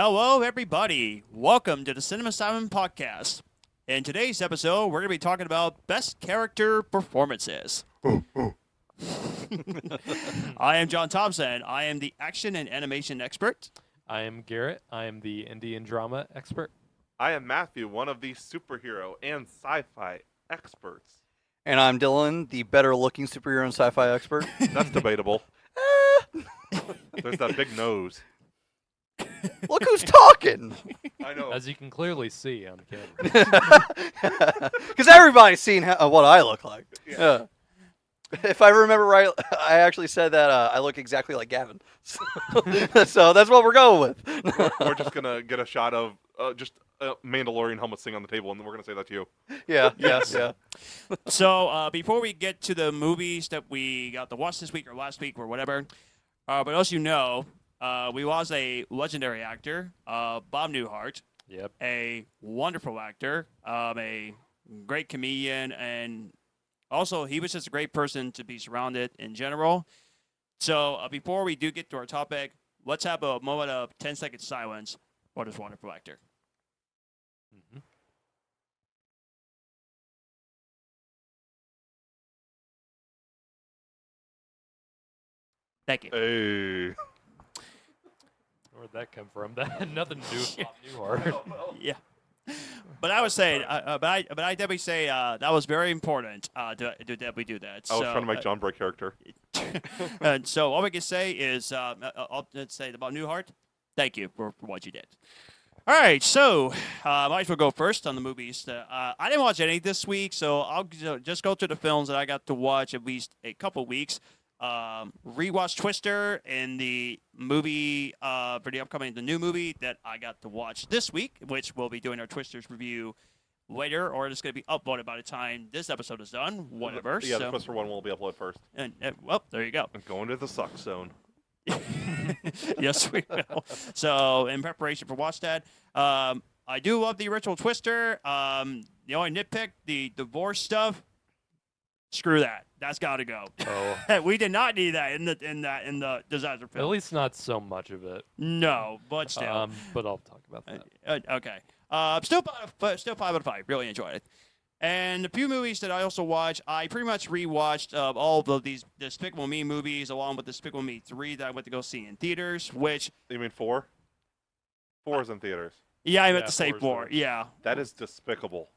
Hello, everybody. Welcome to the Cinema Simon Podcast. In today's episode, we're going to be talking about best character performances. I am John Thompson. I am the action and animation expert. I am Garrett. I am the Indian drama expert. I am Matthew, one of the superhero and sci-fi experts. And I'm Dyllan, the better-looking superhero and sci-fi expert. That's debatable. There's that big nose. Look who's talking! I know. As you can clearly see on camera. Because everybody's seen what I look like. Yeah. If I remember right, I actually said that I look exactly like Gavin. So that's what we're going with. We're just going to get a shot of just a Mandalorian helmet sitting on the table, and then we're going to say that to you. Yeah. So, before we get to the movies that we got to watch this week or last week or whatever, but as you know, we lost a legendary actor, Bob Newhart. Yep. A wonderful actor, a great comedian, and also he was just a great person to be surrounded in general. So before we do get to our topic, let's have a moment of 10-second silence for this wonderful actor. Mm-hmm. Thank you. Hey. Where'd that come from? That had nothing to do with Bob Newhart. Yeah. But I was saying, but I definitely say that was very important to definitely do that. I was trying to make John break character. And so all we can say is, I'll say about Newhart, thank you for what you did. All right, so might as well go first on the movies. I didn't watch any this week, so I'll just go through the films that I got to watch at least a couple weeks. Rewatch Twister and the movie for the new movie that I got to watch this week, which we'll be doing our Twisters review later, or it's going to be uploaded by the time this episode is done. Whatever. Yeah, the Twister one will be uploaded first. And well, there you go. Going to the suck zone. Yes, we will. So, in preparation for watch that, I do love the original Twister. The only nitpick, the divorce stuff. Screw that. That's got to go. Oh. We did not need that in the disaster film. At least not so much of it. No, but still. But I'll talk about that. Okay. Still 5 out of 5. Really enjoyed it. And a few movies that I also watched, I pretty much rewatched all of these Despicable Me movies, along with Despicable Me 3 that I went to go see in theaters. Which You mean 4? 4 is in theaters. I meant Yeah, to say 4 is 4. there. Yeah. That is despicable.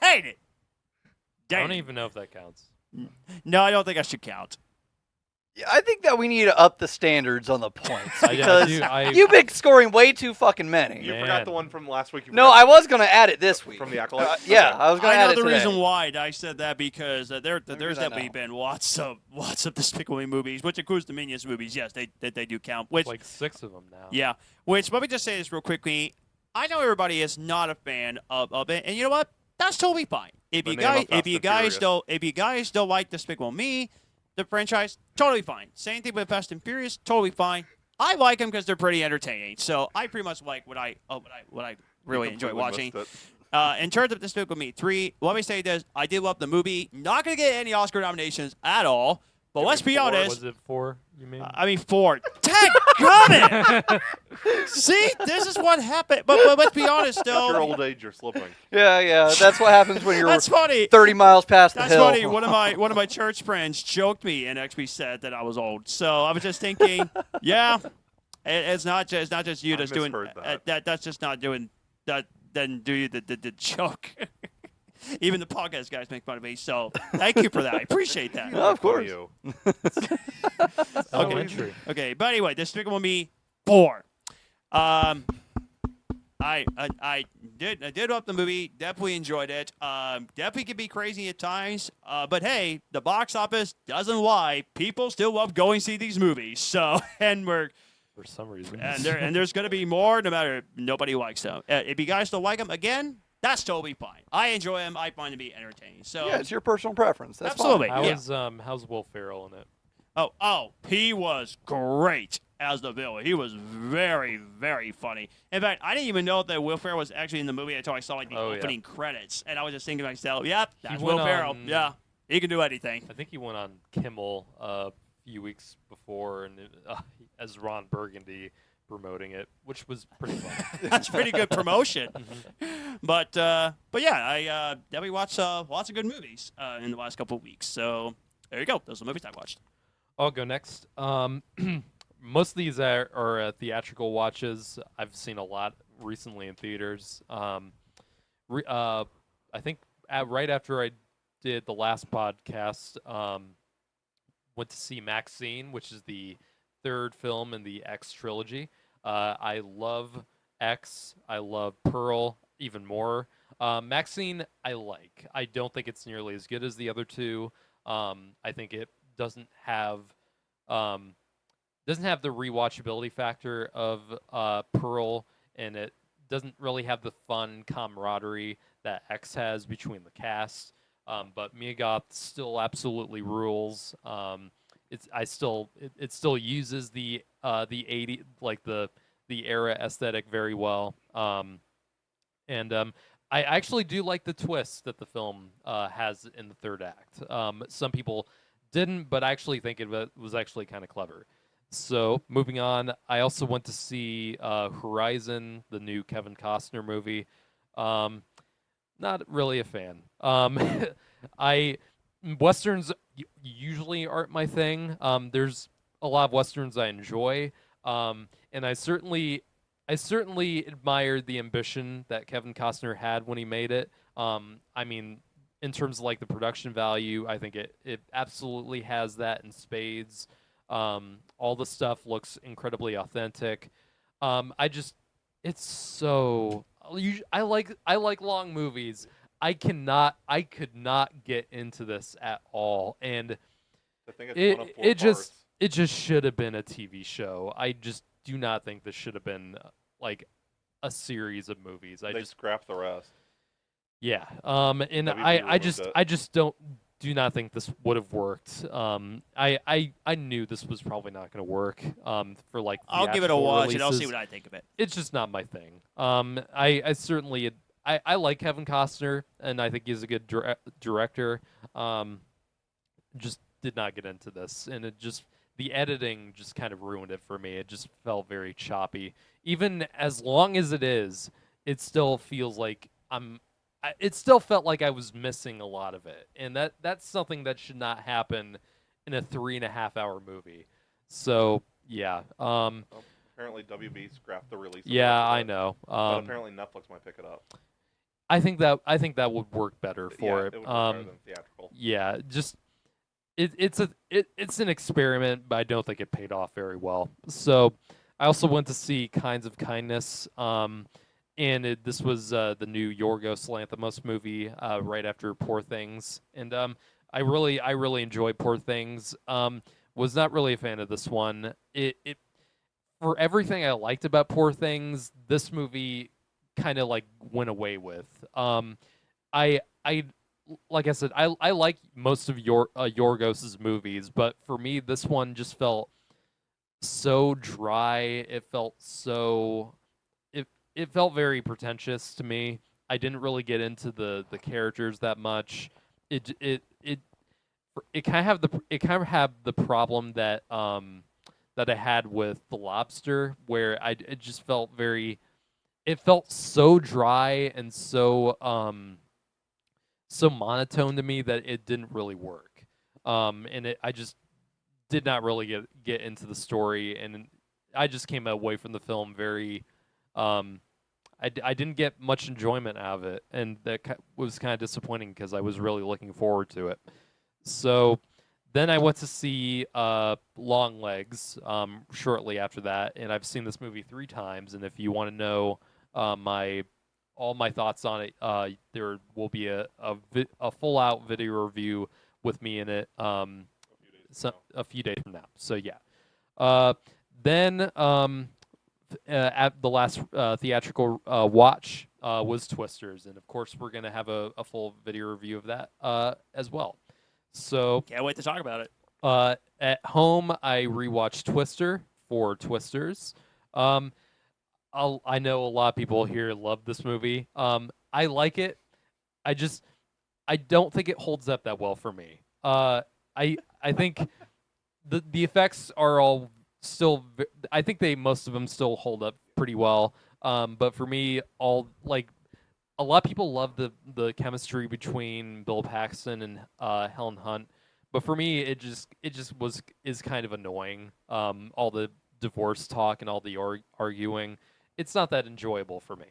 Dang it. I don't even know if that counts. No, I don't think I should count. Yeah, I think that we need to up the standards on the points. I Because do. you've been scoring way too fucking many. You Man. forgot the one from last week. No, I was going to add it this week. From the Acolyte? Yeah, Okay. I was going to I add know it the today. reason why I said that because there's I definitely know. been lots of Despicable Me movies, which includes the Minions movies. Yes, they do count. Which Like 6 of them now. yeah, which let me just say this real quickly. I know everybody is not a fan of it, and you know what? That's totally fine. If you Banana Fast if you guys don't like Despicable Me, the franchise, totally fine. Same thing with Fast and Furious, totally fine. I like them because they're pretty entertaining. So I pretty much like what I really enjoy Completely watching. missed it. In terms of Despicable Me 3, let me say this: I did love the movie. Not gonna get any Oscar nominations at all. But You let's mean be 4? honest. Was it 4, you mean? I mean 4. Dadgummit! See, this is what happened. But let's be honest, At your though. old age, you're slipping. Yeah, that's what happens when you're That's funny. 30 miles past the That's hill. funny. One of my church friends joked me and actually said that I was old. So I was just thinking, yeah, it's not just you I that's doing misheard that. That's just not doing that. Then do you the joke? Even the podcast guys make fun of me. So thank you for that. I appreciate that. Oh, of course. You. Elementary. Okay, but anyway, Despicable Me 4. I did love the movie. Definitely enjoyed it. Definitely can be crazy at times. But hey, the box office doesn't lie. People still love going to see these movies. So For some reason. and there's going to be more. No matter nobody likes them. If you guys don't like them, again, that's totally fine. I enjoy them. I find them to be entertaining. So Yeah, it's your personal preference. That's Absolutely. fine. How's Will Ferrell in it? Oh, he was great as the villain. He was very, very funny. In fact, I didn't even know that Will Ferrell was actually in the movie until I saw the opening credits, and I was just thinking to myself, "Yep, that's Will Ferrell. Yeah, he can do anything." I think he went on Kimmel a few weeks before, and as Ron Burgundy, promoting it, which was pretty fun. That's pretty good promotion. But yeah, I definitely watched lots of good movies in the last couple of weeks. So there you go. Those are the movies I watched. I'll go next. Most of these are theatrical watches. I've seen a lot recently in theaters. I think right after I did the last podcast, went to see Maxine, which is the third film in the X trilogy. I love X. I love Pearl even more. Maxine, I like. I don't think it's nearly as good as the other two. I think it doesn't have the rewatchability factor of Pearl, and it doesn't really have the fun camaraderie that X has between the cast. But Mia Goth still absolutely rules. It still uses the 80 like the era aesthetic very well. I actually do like the twist that the film has in the third act. Some people didn't, but I actually think it was actually kind of clever. So moving on, I also went to see Horizon, the new Kevin Costner movie. Not really a fan. Westerns usually aren't my thing. There's a lot of westerns I enjoy, and I certainly admired the ambition that Kevin Costner had when he made it. I mean, in terms of like the production value, I think it absolutely has that in spades. All the stuff looks incredibly authentic. It's so I like long movies. I could not get into this at all, and I think it's one of four parts. it just should have been a TV show. I just do not think this should have been like a series of movies. They scrapped the rest. Yeah. And I just do not think this would have worked. I knew this was probably not going to work. For like I'll give it a theatrical watch releases. and I'll see what I think of it. It's just not my thing. I certainly I like Kevin Costner, and I think he's a good director. Just did not get into this, and the editing just kind of ruined it for me. It just felt very choppy. Even as long as it is, it still feels like it still felt like I was missing a lot of it, and that's something that should not happen in a 3.5-hour movie. So yeah. Apparently, WB scrapped the release. Yeah, I know. But apparently, Netflix might pick it up. I think that would work better for it. It would work better than theatrical. Yeah, just it's an experiment, but I don't think it paid off very well. So I also went to see Kinds of Kindness, and this was the new Yorgos Lanthimos movie right after Poor Things, and I really enjoyed Poor Things. Was not really a fan of this one. It for everything I liked about Poor Things, this movie kind of like went away with. I like I said, I like most of Yorgos's movies, but for me, this one just felt so dry. It felt so it felt very pretentious to me. I didn't really get into the characters that much. It kind of had the problem that that I had with The Lobster, where it just felt very. It felt so dry and so so monotone to me that it didn't really work. And I just did not really get into the story, and I just came away from the film very. I didn't get much enjoyment out of it, and that was kind of disappointing because I was really looking forward to it. So then I went to see Longlegs shortly after that, and I've seen this movie 3 times. And if you want to know all my thoughts on it, there will be a full out video review with me in it a few days from now. So yeah. Then at the last theatrical watch was Twisters, and of course we're gonna have a full video review of that as well. So Can't wait to talk about it. at home, I rewatched Twister for Twisters. I know a lot of people here love this movie. I like it. I don't think it holds up that well for me. I think the effects are all still. I think most of them still hold up pretty well. But for me, a lot of people love the chemistry between Bill Paxton and Helen Hunt, but for me, is kind of annoying. All the divorce talk and all the arguing, it's not that enjoyable for me.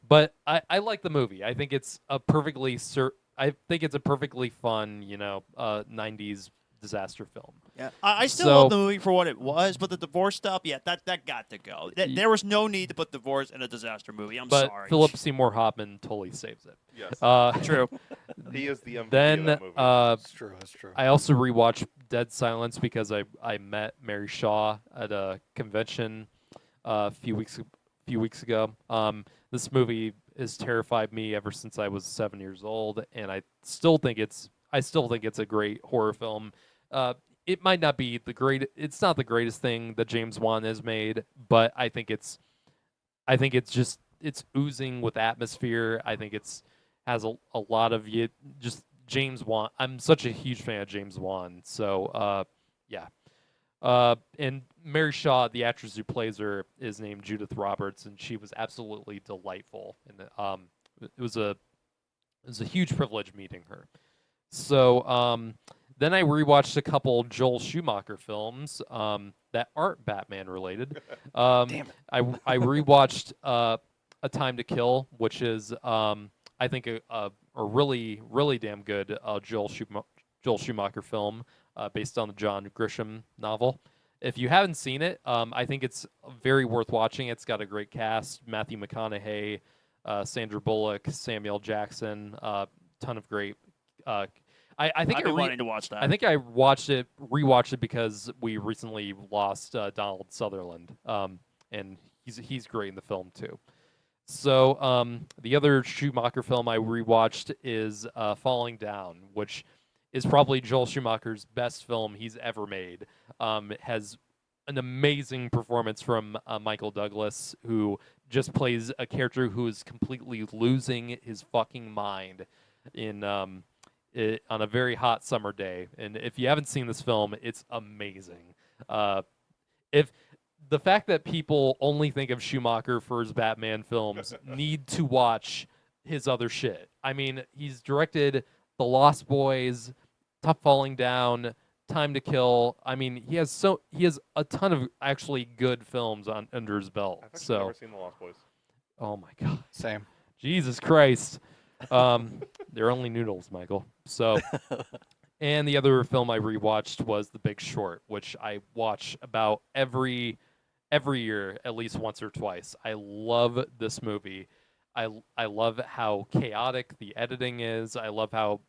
But I like the movie. I think it's a perfectly fun, 90s disaster film. Yeah, I still So- love the movie for what it was, but the divorce stuff, yeah, that got to go. There was no need to put divorce in a disaster movie. I'm But sorry. Philip Seymour Hoffman totally saves it. Yes. True. He is the MVP Then of that movie. That's true. That's true. I also rewatched Dead Silence because I met Mary Shaw at a convention a few weeks ago. This movie has terrified me ever since I was 7 years old, and I still think it's a great horror film. It might not be it's not the greatest thing that James Wan has made, but I think it's oozing with atmosphere. I think has a lot of just James Wan. I'm such a huge fan of James Wan. So yeah. And Mary Shaw, the actress who plays her, is named Judith Roberts, and she was absolutely delightful. And it was a huge privilege meeting her. So then I rewatched a couple Joel Schumacher films that aren't Batman related. Damn it. I rewatched A Time to Kill, which is I think a really damn good Joel Schumacher film based on the John Grisham novel. If you haven't seen it, I think it's very worth watching. It's got a great cast: Matthew McConaughey, Sandra Bullock, Samuel Jackson, ton of great. I think I've been wanting to watch that. I think I rewatched it because we recently lost Donald Sutherland, and he's great in the film too. So the other Schumacher film I rewatched is Falling Down, which is probably Joel Schumacher's best film he's ever made. It has an amazing performance from Michael Douglas, who just plays a character who is completely losing his fucking mind on a very hot summer day. And if you haven't seen this film, it's amazing. If the fact that people only think of Schumacher for his Batman films need to watch his other shit. I mean, he's directed The Lost Boys, Tough Falling Down, Time to Kill. I mean, he has a ton of actually good films under his belt. I've actually So, never seen The Lost Boys. oh my god, Same. Jesus Christ. They're only noodles, Michael. So, and the other film I rewatched was The Big Short, which I watch about every year at least once or twice. I love this movie. I love how chaotic the editing is. I love how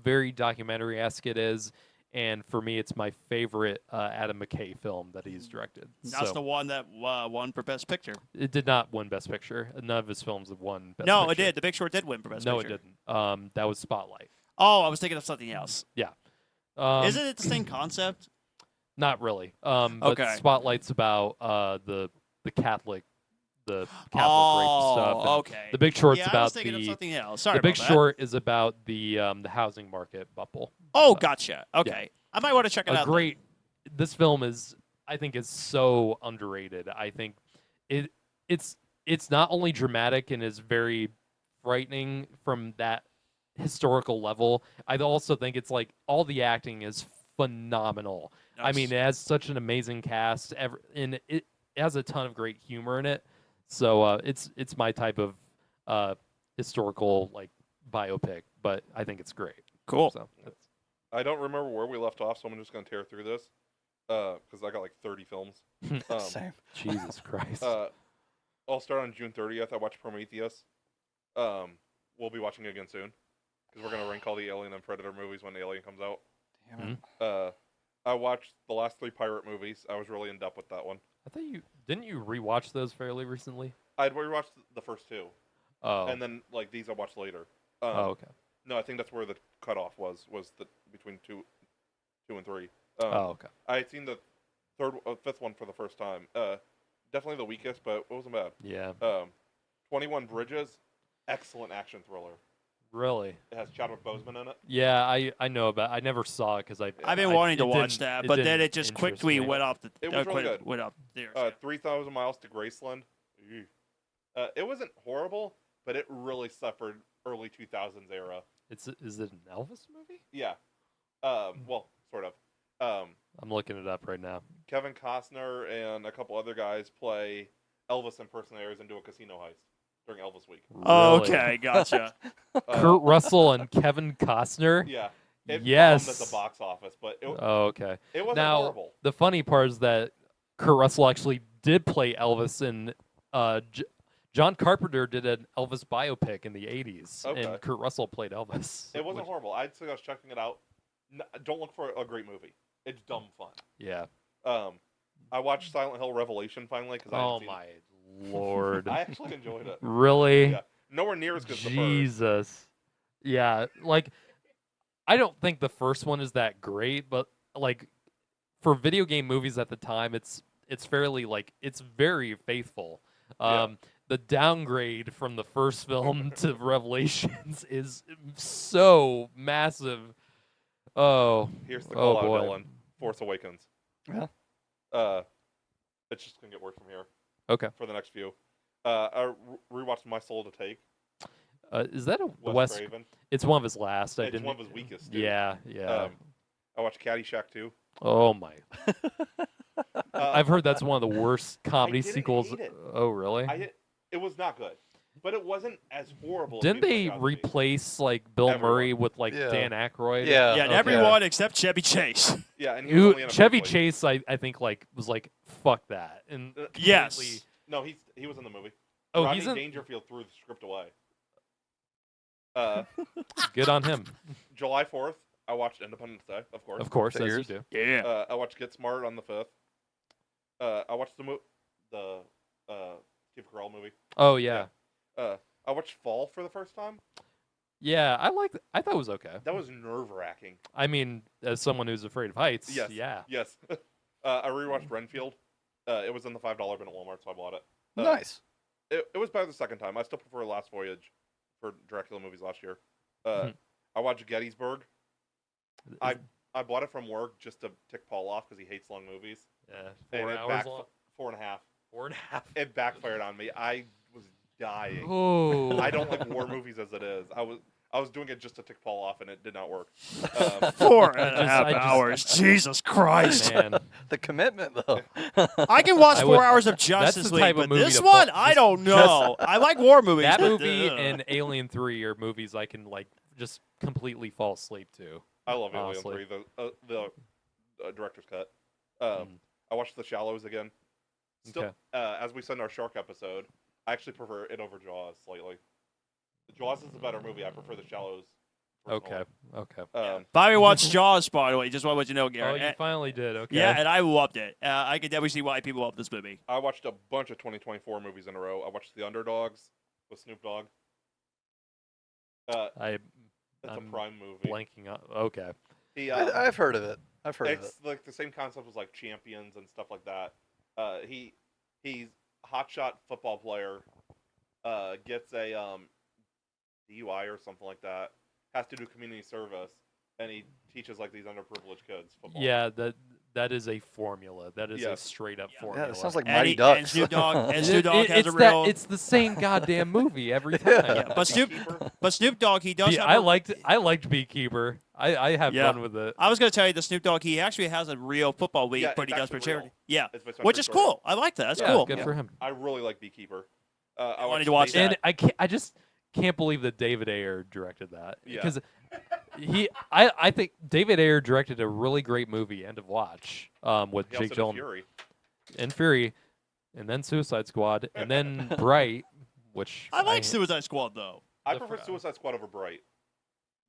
very documentary-esque it is. And for me, it's my favorite Adam McKay film that he's directed. That's So, the one that won for Best Picture. it did not win Best Picture. None of his films have won Best No, Picture. it did. The Big Short did win for Best No, Picture. it didn't. That was Spotlight. Oh, I was thinking of something else. Yeah. Isn't it the same concept? Not really. But Okay. Spotlight's about the Catholic rape Oh, stuff. and okay. The Big Short's Yeah, I about was thinking of something else. Sorry The Big about that. Short is about the housing market bubble. Oh, gotcha. Okay. I might want to check it A out. then. great. This film I think, is so underrated. I think it's not only dramatic and is very frightening from that historical level. I also think it's like all the acting is phenomenal. I mean, it has such an amazing cast, and it has a ton of great humor in it. So it's my type of historical biopic, but I think it's great. Cool. So I don't remember where we left off, so I'm just going to tear through this because I got like 30 films. Same. Jesus Christ. I'll start on June 30th. I watched Prometheus. We'll be watching it again soon because we're going to rank all the Alien and Predator movies when Alien comes out. Damn it. I watched the last 3 pirate movies. I was really in depth with that one. I thought didn't you rewatch those fairly recently? I'd rewatched the first 2, Oh. and then these I watched later. Oh, okay. No, I think that's where the cutoff was the between 2 and 3. Oh, okay. I had seen the 5th one for the first time. Definitely the weakest, but it wasn't bad. Yeah. 21 Bridges, excellent action thriller. Really? It has Chadwick Boseman in it. Yeah, I know about. I never saw it because I've been wanting to watch didn't- that, it but then didn't it just interest quickly me. went off the. It was really good. Went up there. 3,000 Miles to Graceland. Eesh. It wasn't horrible, but it really suffered early 2000s era. Is it an Elvis movie? Yeah. Well, sort of. I'm looking it up right now. Kevin Costner and a couple other guys play Elvis impersonators and do a casino heist during Elvis week. Oh, Really? okay, gotcha. Kurt Russell and Kevin Costner. Yeah. It Yes. bombed at the box office, but Oh, okay. it wasn't Now, horrible. the funny part is that Kurt Russell actually did play Elvis in. John Carpenter did an Elvis biopic in the '80s, Okay. and Kurt Russell played Elvis. It wasn't which- horrible. I'd say I was checking it out. Don't look for a great movie. It's dumb fun. Yeah. I watched Silent Hill Revelation finally because I Oh hadn't my lord. seen it. I actually enjoyed it. Really? Yeah. Nowhere near as good as the first. Jesus. Yeah, like I don't think the first one is that great, but like for video game movies at the time, it's fairly like it's very faithful. Yeah. The downgrade from the first film to Revelations is so massive. Oh, Here's the oh call out, boy. Dyllan. Force Awakens. Yeah. It's just gonna get worse from here Okay. for the next few. I rewatched My Soul to Take. Is that a Wes West? Craven. It's one of his last. I It's didn't. one of his weakest. Too. Yeah, yeah. I watched Caddyshack 2. Oh my! I've heard that's one of the worst comedy didn't sequels. hate it. Oh really? It was not good, but it wasn't as horrible. as Didn't people they make out to be. replace like Bill Everyone. Murray with like Yeah. Dan Aykroyd? Yeah. Yeah, and Okay. everyone except Chevy Chase. Yeah, and he was only in it Chevy briefly. Chase, I think like was like fuck that and Yes. completely- No, he was in the movie. Oh, Rodney he's in. Dangerfield threw the script away. Good on him, July 4th, I watched Independence Day, of course. of course, as you Figures. do. Yeah. I watched Get Smart on the 5th. I watched the Steve Carell movie. Oh yeah, I watched Fall for the first time. yeah. I thought it was okay. That was nerve-wracking. I mean, as someone who's afraid of heights, Yes. yeah. Yes. I rewatched Renfield. It was in the $5 bin at Walmart, so I bought it. Nice. It was better the second time. I still prefer Last Voyage for Dracula movies last year. Mhm. I watched Gettysburg. I bought it from work just to tick Paul off because he hates long movies. Yeah, And 4 it hours long. 4.5. 4.5. It backfired on me. I was dying. Oh, I don't like war movies as it is. I was doing it just to tick Paul off, and it did not work. 4.5 I just- hours. Jesus Christ. man. The commitment, though. I can watch I 4 would- hours of that's Justice the League, type of but movie this to one, fall- I just- don't know. I like war movies. That but, movie ugh. and Alien 3 are movies I can like just completely fall asleep to. I love Alien Honestly. 3, the director's cut. Mm. I watched The Shallows again. Still, Okay. as we said in our shark episode, I actually prefer it over Jaws slightly. Jaws is the better movie. I prefer The Shallows. Okay. personally. Okay. Bobby watched Jaws, by the way. Just want to let you know, Oh, Garrett. you finally did. Okay. Yeah, and I loved it. I could definitely see why people love this movie. I watched a bunch of 2024 movies in a row. I watched The Underdogs with Snoop Dogg. It's I'm a Prime movie. blanking on. Okay. He, I've heard of it. I've heard of it. it's like the same concept as like Champions and stuff like that. He's a hotshot football player. Gets a DUI or something like that. Has to do community service, and he teaches like these underprivileged kids football. Yeah, that is a formula. That is a Yes. straight up Yeah, formula. Yeah, it sounds like And Mighty he- Ducks. and Snoop Dogg- and It- Snoop Dogg has it's a real. It's the same goddamn movie every time. Yeah, but Snoop, Beekeeper. but Snoop Dogg, he does. have I a- liked Beekeeper. I have Yeah. fun with it. I was going to tell you, the Snoop Dogg, he actually has a real football league, Yeah, but he it's does for actually real. charity. Yeah, It's based on which true is story. cool. I like that. That's Yeah, cool. good for him. I really like Beekeeper. I wanted watched to watch Space- that. And I just can't believe that David Ayer directed that Yeah. because I think David Ayer directed a really great movie, End of Watch, with He Jake also did Gyllenhaal Fury. and Fury, and then Suicide Squad, and then Bright, which I like Suicide Squad, though. I The prefer fr- Suicide Squad over Bright.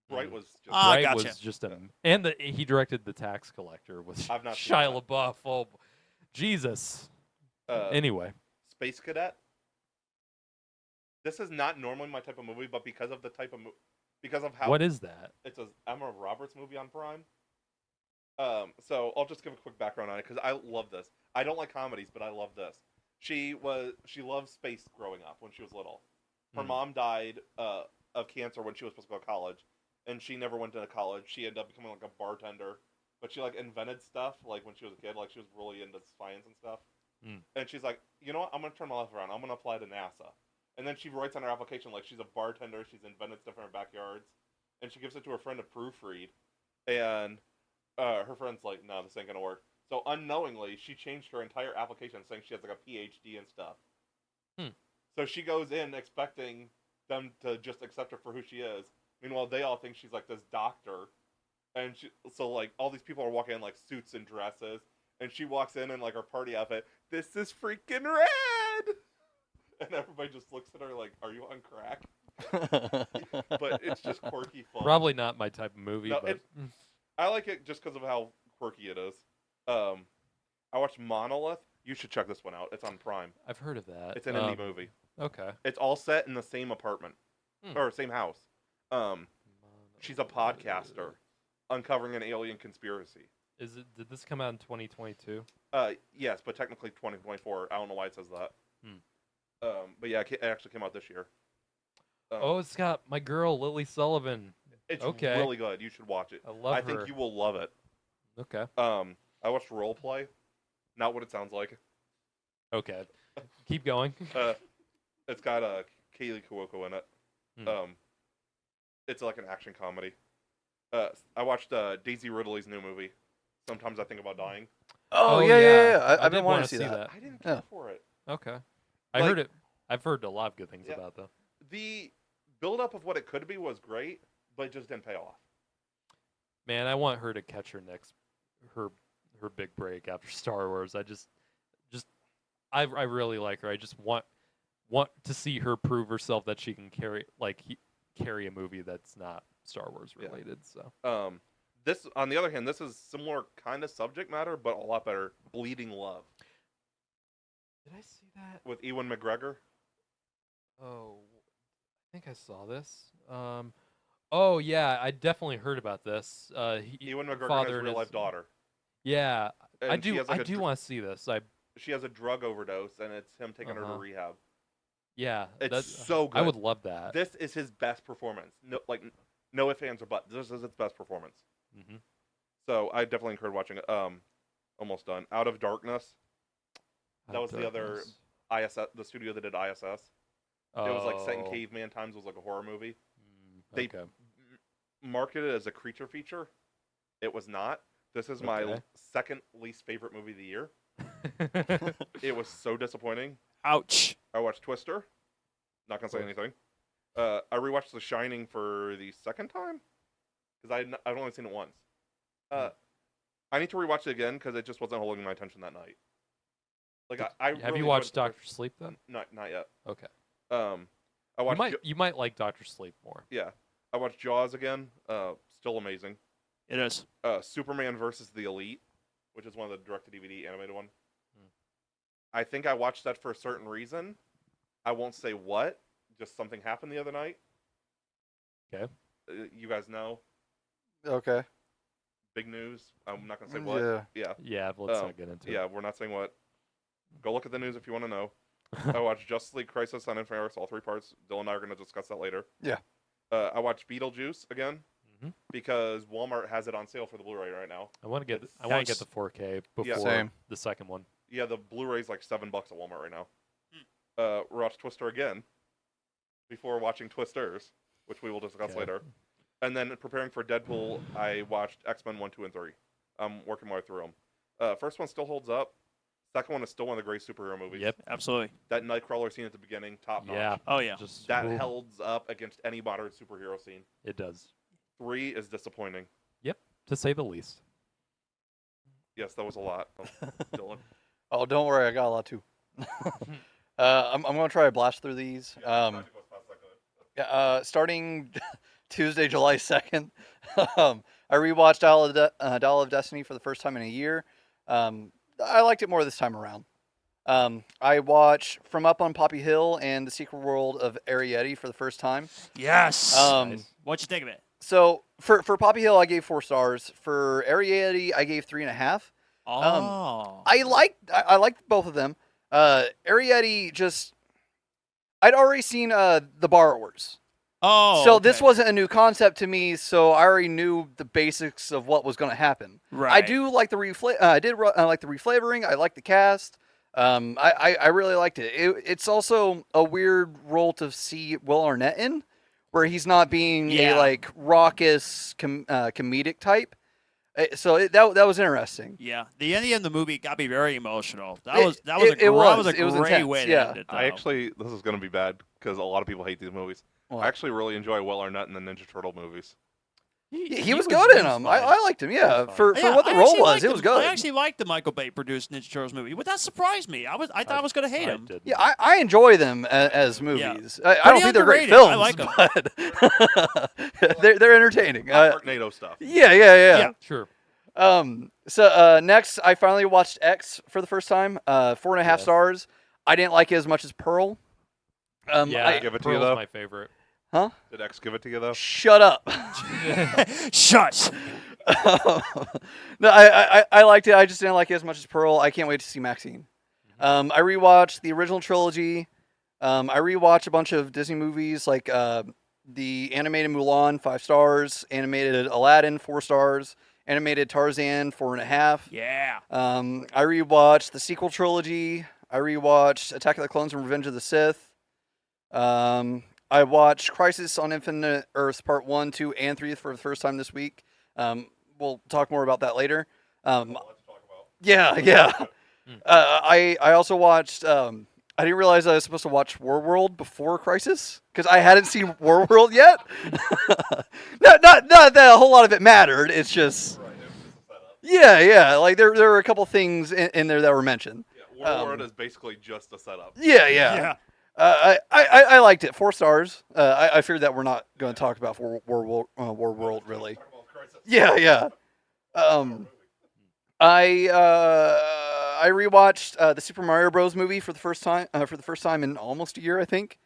Bright Mm. was just. Ah, Bright gotcha. was just and he directed The Tax Collector with I've not seen Shia that. LaBeouf. Oh, Jesus. Anyway, Space Cadet. This is not normally my type of movie, but because of the type of because of how what is that? it's a Emma Roberts movie on Prime. So I'll just give a quick background on it because I love this. I don't like comedies, but I love this. She loved space growing up when she was little. Her Hmm. mom died of cancer when she was supposed to go to college, and she never went to college. She ended up becoming like a bartender, but she like invented stuff like when she was a kid. Like she was really into science and stuff. And she's like, you know what? I'm gonna turn my life around. I'm gonna apply to NASA. And then she writes on her application like she's a bartender. She's invented stuff in her backyards, and she gives it to her friend to proofread. And her friend's like, no, this ain't gonna work. So unknowingly, she changed her entire application, saying she has like a PhD and stuff. So she goes in expecting them to just accept her for who she is. Meanwhile, they all think she's like this doctor, and so like all these people are walking in like suits and dresses, and she walks in like her party outfit. This is freaking rad! And everybody just looks at her like, "Are you on crack?" But it's just quirky fun. Probably not my type of movie, No, but I like it just because of how quirky it is. I watched Monolith. You should check this one out. It's on Prime. I've heard of that. It's an indie movie. Okay. It's all set in the same apartment or same house. She's a podcaster uncovering an alien conspiracy. Did this come out in 2022? Yes, but technically 2024. I don't know why it says that. But yeah, it actually came out this year. It's got my girl Lily Sullivan. It's okay. really good. You should watch it. I love her. I think you will love it. Okay. I watched Roleplay. Not what it sounds like. Okay. Keep going. It's got Kaylee Cuoco in it. It's like an action comedy. I watched Daisy Ridley's new movie. Sometimes I Think About Dying. Oh, yeah. I've been did wanting wanna to see that. I didn't care for it. Okay. Like- I've heard a lot of good things Yeah. about though. The build-up of what it could be was great, but it just didn't pay off. Man, I want her to catch her big break after Star Wars. I really like her. I just want to see her prove herself that she can carry a movie that's not Star Wars related. So This, on the other hand, this is similar kind of subject matter, but a lot better. Bleeding Love did I see that? with Ewan McGregor. Oh, I think I saw this. Oh yeah, I definitely heard about this. Ewan McGregor has fathered a real life his- daughter. Yeah, I And she do. has, like, I a do dr- want to see this. She has a drug overdose, and it's him taking her to rehab. Yeah, It's so good. I would love that. This is his best performance. No ifs, ands, or buts. This is its best performance. Mm-hmm. So I definitely encourage watching it. Almost done. Out of Darkness. That was the other ISS, the studio that did ISS. It was like set in caveman times. It was like a horror movie. They Okay. marketed it as a creature feature. It was not. This is my Okay. second least favorite movie of the year. It was so disappointing. Ouch. I watched Twister. Not gonna say anything. I rewatched The Shining for the second time because I've only seen it once. I need to rewatch it again because it just wasn't holding my attention that night. Like I Have really you watched enjoyed- Doctor Sleep then? Not yet. Okay. I watched. You might like Doctor Sleep more. Yeah, I watched Jaws again. Still amazing. It is. Superman versus the Elite, which is one of the direct-to-DVD animated one. I think I watched that for a certain reason. I won't say what. Just something happened the other night. Okay. You guys know. Okay. Big news. I'm not gonna say what. Yeah. Yeah. Yeah, but let's not get into Yeah, we're not saying what. Go look at the news if you want to know. I watched Justice League Crisis on Infinite Earths, all 3 parts. Dylan and I are going to discuss that later. Yeah. I watched Beetlejuice again Mhm. because Walmart has it on sale for the Blu-ray right now. I want to get Nice. the 4K before Yeah. Same. the second one. Yeah, the Blu-ray's like $7 at Walmart right now. Watched Twister again before watching Twisters, which we will discuss Okay. later. And then preparing for Deadpool, I watched X-Men 1, 2, and 3. I'm working my way through them. First one still holds up. Second one is still one of the great superhero movies. Yep. Absolutely. That Nightcrawler scene at the beginning, top notch. Yeah. Oh, yeah. Just That ooh, holds up against any modern superhero scene. it does, 3 is disappointing. to say the least. Yes, that was a lot. Dylan. Oh, don't worry, I got a lot too. I'm going to try to blast through these. Starting Tuesday, July 2nd, I rewatched Dial of Destiny for the first time in a year. I liked it more this time around. I watched From Up on Poppy Hill and The Secret World of Arietti for the first time. Yes. Nice. What'd you think of it? So for Poppy Hill, I gave 4 stars. For Arietti, I gave 3.5. Oh. I liked both of them. Arietti just, I'd already seen The Borrowers, Oh, So this okay. wasn't a new concept to me, so I already knew the basics of what was going to happen. right. I do like the like the reflavoring. I like the cast. I really liked it. It's also a weird role to see Will Arnett in, where he's not being Yeah. a like raucous comedic type. That was interesting. Yeah, the ending of the movie got me very emotional. That It- was a it great was. a It was great intense, way to yeah. end it. Though. I actually, this is going to be bad because a lot of people hate these movies. Well, I actually really enjoy Will Arnett in the Ninja Turtle movies. he was good in them. I liked him. Yeah, fine. for Yeah, what the I role actually was, liked it was him. good. I actually liked the Michael Bay produced Ninja Turtles movie, but that surprised me. I thought I was going to hate him. didn't. Yeah, I enjoy them as movies. I don't Pretty think they're great underrated. films, I like but they're entertaining. Sharknado stuff. Yeah. Yeah. Sure. So next, I finally watched X for the first time. 4.5 Yes. stars. I didn't like it as much as Pearl. Yeah, give it to you, Pearl's though? my favorite. Did X give it to you though? Shut up. Shush. No, I liked it. I just didn't like it as much as Pearl. I can't wait to see Maxine. I rewatched the original trilogy. I rewatched a bunch of Disney movies like the animated Mulan, 5 stars. Animated Aladdin, 4 stars. Animated Tarzan, 4.5. Yeah. I rewatched the sequel trilogy. I rewatched Attack of the Clones and Revenge of the Sith. I watched Crisis on Infinite Earths Part 1, 2, and 3 for the first time this week. We'll talk more about that later. Yeah. I also watched. I didn't realize I was supposed to watch Warworld before Crisis because I hadn't seen Warworld yet. not that a whole lot of it mattered. It's just. Yeah. Like there were a couple things in there that were mentioned. Yeah, Warlord is basically just a setup. Yeah. I liked it. 4 stars. I feared that we're not going to talk about Warworld really. Yeah. I rewatched the Super Mario Bros. Movie for the first time in almost a year, I think.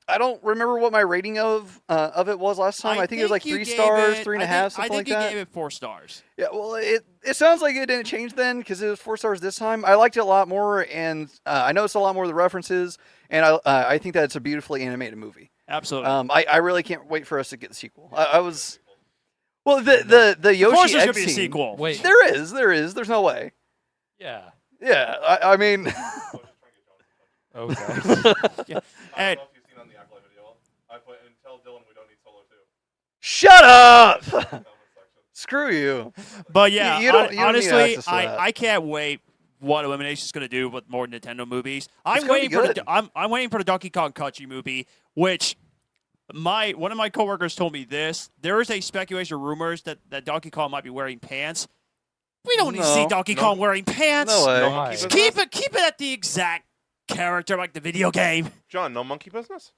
I don't remember what my rating of it was last time. I think it was like 3 stars, 3.5, something like that. I think you gave it 4 stars. Yeah, well, it sounds like it didn't change then because it was 4 stars this time. I liked it a lot more, and I noticed a lot more of the references, and I think that it's a beautifully animated movie. Absolutely. I really can't wait for us to get the sequel. I was, well, the of Yoshi course, there's Egg gonna be a scene- sequel. Wait. There is. There's no way. Yeah. Yeah, I mean, Okay. And I don't know if you've seen on the Acolyte video. I put and tell Dylan we don't need solo too. shut up. Comment section. Screw you. But yeah, You don't need honestly, access to that. I can't wait what Illumination's going to do with more Nintendo movies. It's I'm gonna waiting be for good. I'm waiting for the Donkey Kong Country movie, which one of my coworkers told me this. There is a speculation, rumors that Donkey Kong might be wearing pants. We don't need to see No. Donkey No. Kong wearing pants. No way. No Why? monkey business? Keep it at the exact character like the video game. John, no monkey business?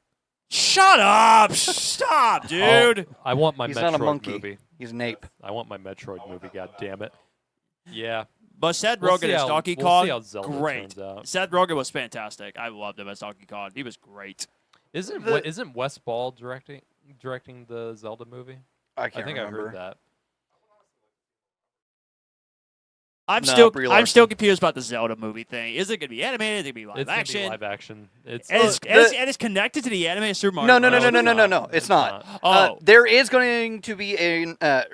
Shut up! Stop, dude. I want my He's Metroid not a monkey. movie. He's an ape. I want my Metroid movie. God damn it. Yeah. But Seth We'll Rogen see as how- Donkey we'll Kong, see how Zelda great. turns out. Seth Rogen was fantastic. I loved him as Donkey Kong. He was great. Isn't Wes Ball directing the Zelda movie? I can't think remember. I heard that. I'm No, Brie still Larson. confused about the Zelda movie thing. Is it going to be animated? Is it going to be live It's action? gonna be live action. It's And, it's, The- and it's connected to the animated Super Mario No, Bros. no, it's not. Oh, There is going to be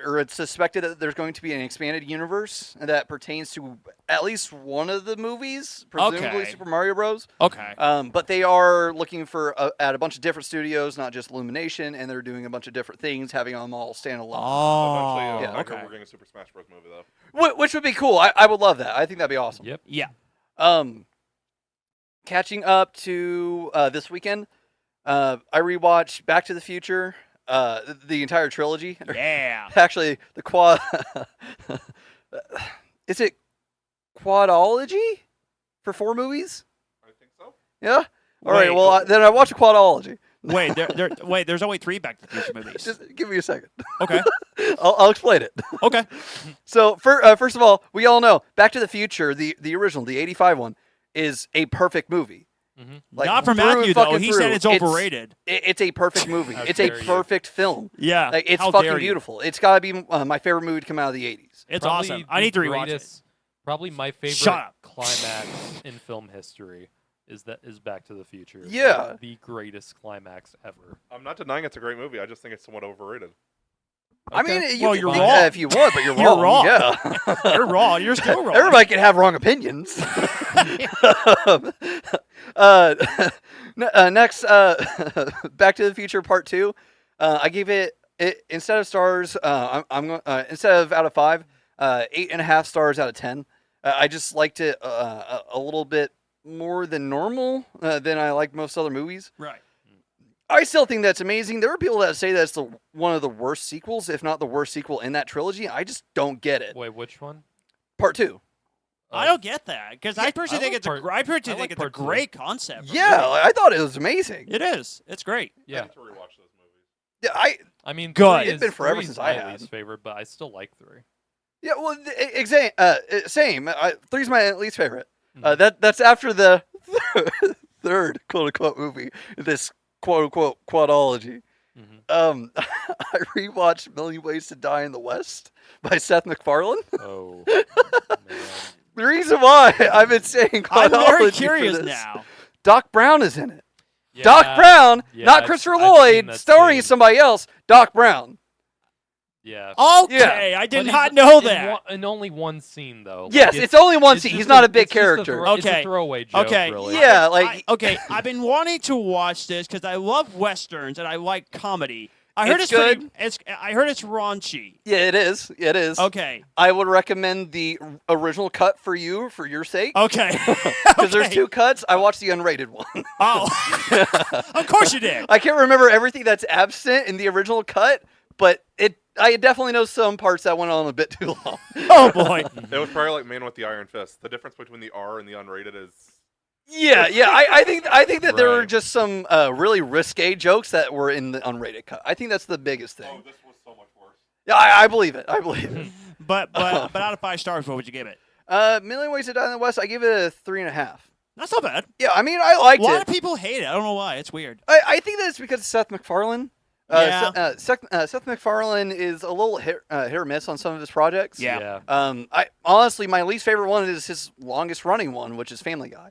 or it's suspected that there's going to be an expanded universe that pertains to at least one of the movies, presumably Okay. Super Mario Bros. okay. But they are looking for at a bunch of different studios, not just Illumination, and they're doing a bunch of different things, having them all stand alone. Oh, Eventually, yeah, I heard okay. we're getting a Super Smash Bros. Movie though. Which would be cool. I would love that. I think that'd be awesome. Yep. Yeah. Catching up to this weekend, I rewatched Back to the Future, the entire trilogy. Yeah. Actually, the quad. Is it quadology for 4 movies? I think so. Yeah. All right. Wait. Well, then I watched a quadology. Wait, there's only 3 Back to the Future movies. Just give me a second. Okay. I'll explain it. Okay. So, first of all, we all know Back to the Future, the original, the '85 one, is a perfect movie. Mhm. Like, Not for through and Matthew though. fucking He through. said it's overrated. It's a perfect movie. How It's a dare you. perfect film. Yeah. Like, it's How dare fucking you. beautiful. It's got to be my favorite movie to come out of the '80s. It's Probably awesome. I the need to rewatch it. greatest- Probably my favorite Shut up. climax in film history. is Back to the Future. Yeah. Like, the greatest climax ever. I'm not denying it's a great movie. I just think it's somewhat overrated. I Okay. mean, you Well, can you're think wrong. that if you want, but you're You're wrong. wrong. Yeah. You're wrong. You're still wrong. Everybody can have wrong opinions. uh, next, Back to the Future Part 2. I gave it instead of stars. Instead of out of 5, 8.5 stars out of 10. I just liked it a little bit more than normal than I like most other movies. Right. I still think that's amazing. There are people that say that's one of the worst sequels, if not the worst sequel in that trilogy. I just don't get it. Wait, which one? Part 2. I don't get that because I personally think it's a part two. great concept. Yeah, I thought it was amazing. It is. It's great. I Yeah. need to rewatch those movies. Yeah, I mean, Good. three It's been is- forever three is since I my had. least favorite, but I still like 3. yeah. Well, same. 3's my least favorite. Mhm. That's after the third quote unquote movie. This quote unquote quadology. Mhm. I rewatched Million Ways to Die in the West by Seth MacFarlane. Oh, man. The reason why I've been saying I'm very quadology for curious this, now. Doc Brown is in it. Yeah, Doc Brown, yeah, not I've- Christopher I've seen Lloyd, that starring scene. somebody else. Doc Brown. Yeah. Okay, I But did he's not know in that. in only one scene, though. Like, Yes, it's only one scene. just He's not a big it's just a character. throw- It's Okay. a throwaway joke, Okay, really. Yeah, like okay, I've been wanting to watch this because I love westerns and I like comedy. I heard It's it's pretty- good. I heard it's raunchy. yeah, it is. It is. Okay, I would recommend the original cut for your sake. okay, Because there's Okay. 2 cuts. I watched the unrated one. Oh, of course you did. I can't remember everything that's absent in the original cut, but I definitely know some parts that went on a bit too long. Oh boy. It was probably like Man with the Iron Fist. The difference between the R and the unrated is Yeah. I think that there were Right. just some really risque jokes that were in the unrated cut. I think that's the biggest thing. oh, this was so much worse. Yeah, I believe it. I believe it. But out of 5 stars, what would you give it? Million Ways to Die in the West, I give it a 3.5. That's not bad. Yeah, I mean, I liked A lot it. of people hate it. I don't know why. It's weird. I think that it's because of Seth MacFarlane. Yeah. Seth MacFarlane is a little hit or miss on some of his projects. Yeah. I honestly, my least favorite one is his longest running one, which is Family Guy.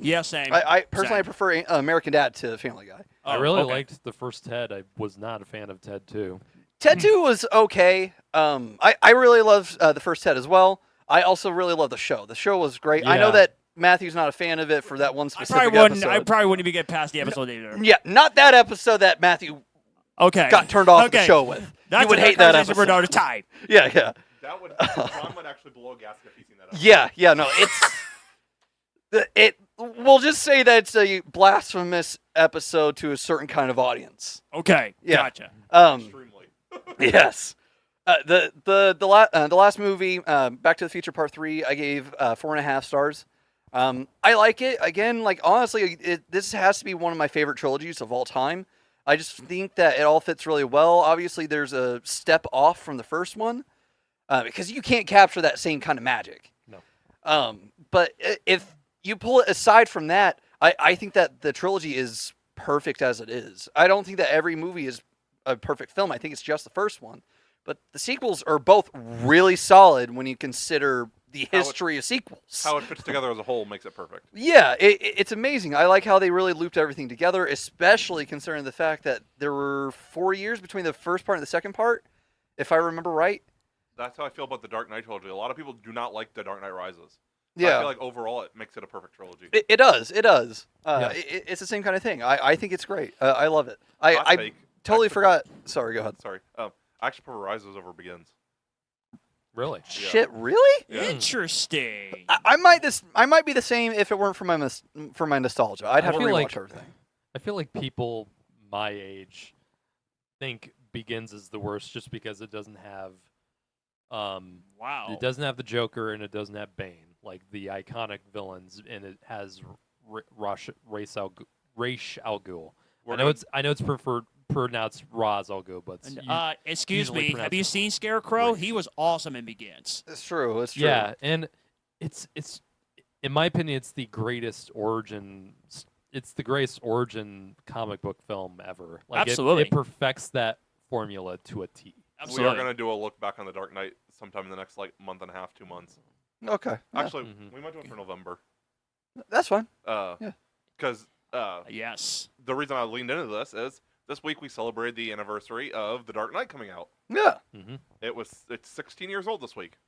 Yeah, same. I personally Same. prefer American Dad to Family Guy. I Oh, really okay. liked the first Ted. I was not a fan of Ted 2. Ted 2 was okay. I really love the first Ted as well. I also really love the show. The show was great. I know Yeah. that Matthew's not a fan of it for that one I specific probably wouldn't. episode. I probably wouldn't even get past the episode either. Yeah, not that episode that Matthew Okay. got turned off the Okay. show with. That's you would a hate that conversation for episode. another time. Yeah, yeah. That would John would actually blow a gasket if he's seen that. Episode. Yeah, no, we'll just say that it's a blasphemous episode to a certain kind of audience. Okay. Yeah. Gotcha. Extremely. Yes. The last movie, Back to the Future Part 3, I gave 4.5 stars. I like it. Again, like honestly, this has to be one of my favorite trilogies of all time. I just think that it all fits really well. Obviously, there's a step off from the first one because you can't capture that same kind of magic. No. But if you pull it aside from that, I think that the trilogy is perfect as it is. I don't think that every movie is a perfect film. I think it's just the first one. But the sequels are both really solid when you consider the How it- history of sequels. How it fits together as a whole makes it perfect. Yeah, it's amazing. I like how they really looped everything together, especially considering the fact that there were 4 years between the first part and the second part, if I remember right. That's how I feel about the Dark Knight trilogy. A lot of people do not like the Dark Knight Rises. Yeah, I feel like overall it makes it a perfect trilogy. it does. It does. Yeah. It's the same kind of thing. I think it's great. I love it. Hot I take. totally Actually- forgot. Sorry, go ahead. Sorry. I actually prefer Rises over Begins. Really? Yeah. Shit, really? Yeah. Interesting. I might be the same if it weren't for my nostalgia. I'd have I to feel rewatch like- everything. I feel like people my age think Begins is the worst just because it doesn't have Wow. it doesn't have the Joker and it doesn't have Bane, like the iconic villains, and it has Ra's al Ghul. We're I know it's pronounced Ra's al Ghul, but it's Excuse usually me. Have pronounced you seen Scarecrow? Ra's. He was awesome in Begins. It's true. It's true. yeah, and it's in my opinion, it's the greatest origin. It's the greatest origin comic book film ever. Like Absolutely. it perfects that formula to a T. We Absolutely. are going to do a look back on the Dark Knight sometime in the next like month and a half, 2 months. Okay. Yeah. Actually, Mhm. we might do it for November. That's fine. Because Yes. the reason I leaned into this is this week we celebrated the anniversary of The Dark Knight coming out. Yeah. Mm-hmm. It's 16 years old this week.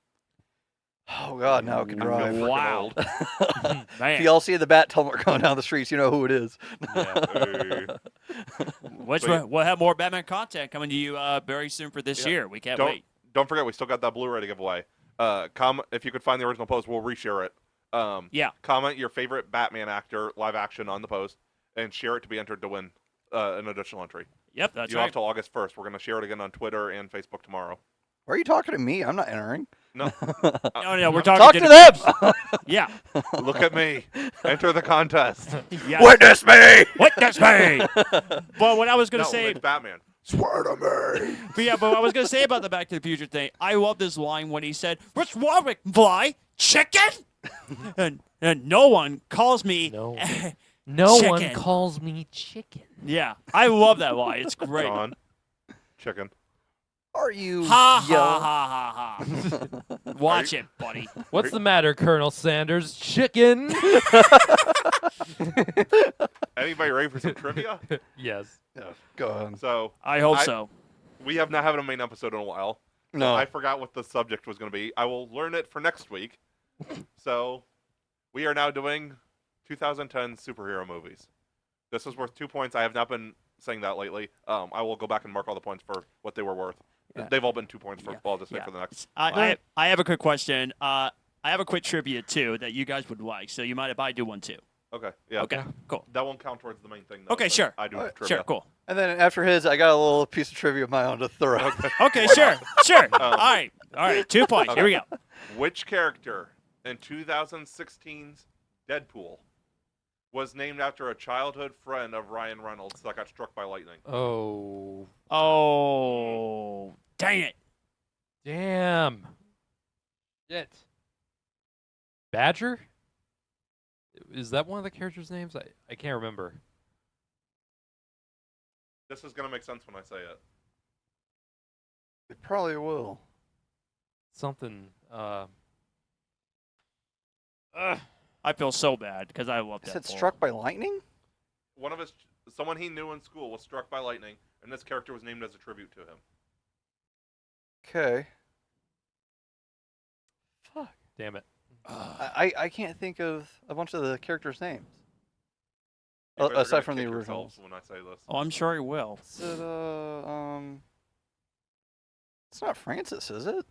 Oh God, now it can I feel drive. freaking Wow. old. If Man. y'all see the bat tumbler going down the streets, you know who it is. Hey. We'll have more Batman content coming to you very soon for this Yeah. year. We can't Don't wait. don't forget we still got that Blu-ray to give away. If you could find the original post, we'll reshare it. Yeah. Comment your favorite Batman actor live action on the post and share it to be entered to win an additional entry. Yep, that's You have right. till August 1st. We're gonna share it again on Twitter and Facebook tomorrow. Why are you talking to me? I'm not entering. No, No, we're talking Talk to to the them. Yeah. look at me. Enter the contest. Yes. Witness me. Witness me. But what I was going No, to say, it's Batman. Swear to me. but what I was going to say about the Back to the Future thing, I love this line when he said, "What's wrong with fly chicken?" and no one calls me. No. No one Chicken. calls me chicken. Yeah, I love that line. It's great. John. Chicken. Are you? Ha yelling? ha ha ha ha. Watch it, buddy. What's the matter, Colonel Sanders? Chicken. Anybody ready for some trivia? Yes. Go ahead. So I hope I- so. we have not had a main episode in a while. No. I forgot what the subject was going to be. I will learn it for next week. So we are now doing 2010 superhero movies. This is worth 2 points. I have not been saying that lately. I will go back and mark all the points for what they were worth. Yeah. They've all been 2 points for Yeah. all this week Yeah. for the next. I have a quick question. I have a quick trivia too that you guys would like. So you mind if I do one too? Okay. Yeah. Okay. Cool. That won't count towards the main thing. Though, Okay, but sure. I do Alright, trivia. Sure. Cool. And then after his, I got a little piece of trivia of my own to throw. Okay. Okay. Sure. Sure. All right. 2 points. Here we go. Which character in 2016's Deadpool was named after a childhood friend of Ryan Reynolds that got struck by lightning? Oh. Oh, dang it. Damn. Shit. Badger? Is that one of the characters' names? I can't remember. This is going to make sense when I say it. It probably will. Something. I feel so bad because I love Is that. it struck by lightning? Someone he knew in school was struck by lightning, and this character was named as a tribute to him. Okay. Fuck. Damn it. I can't think of a bunch of the characters' names. You guys are Aside gonna from the kick originals. yourselves when I say this. Oh, I'm sure he will. Is it, it's not Francis, is it?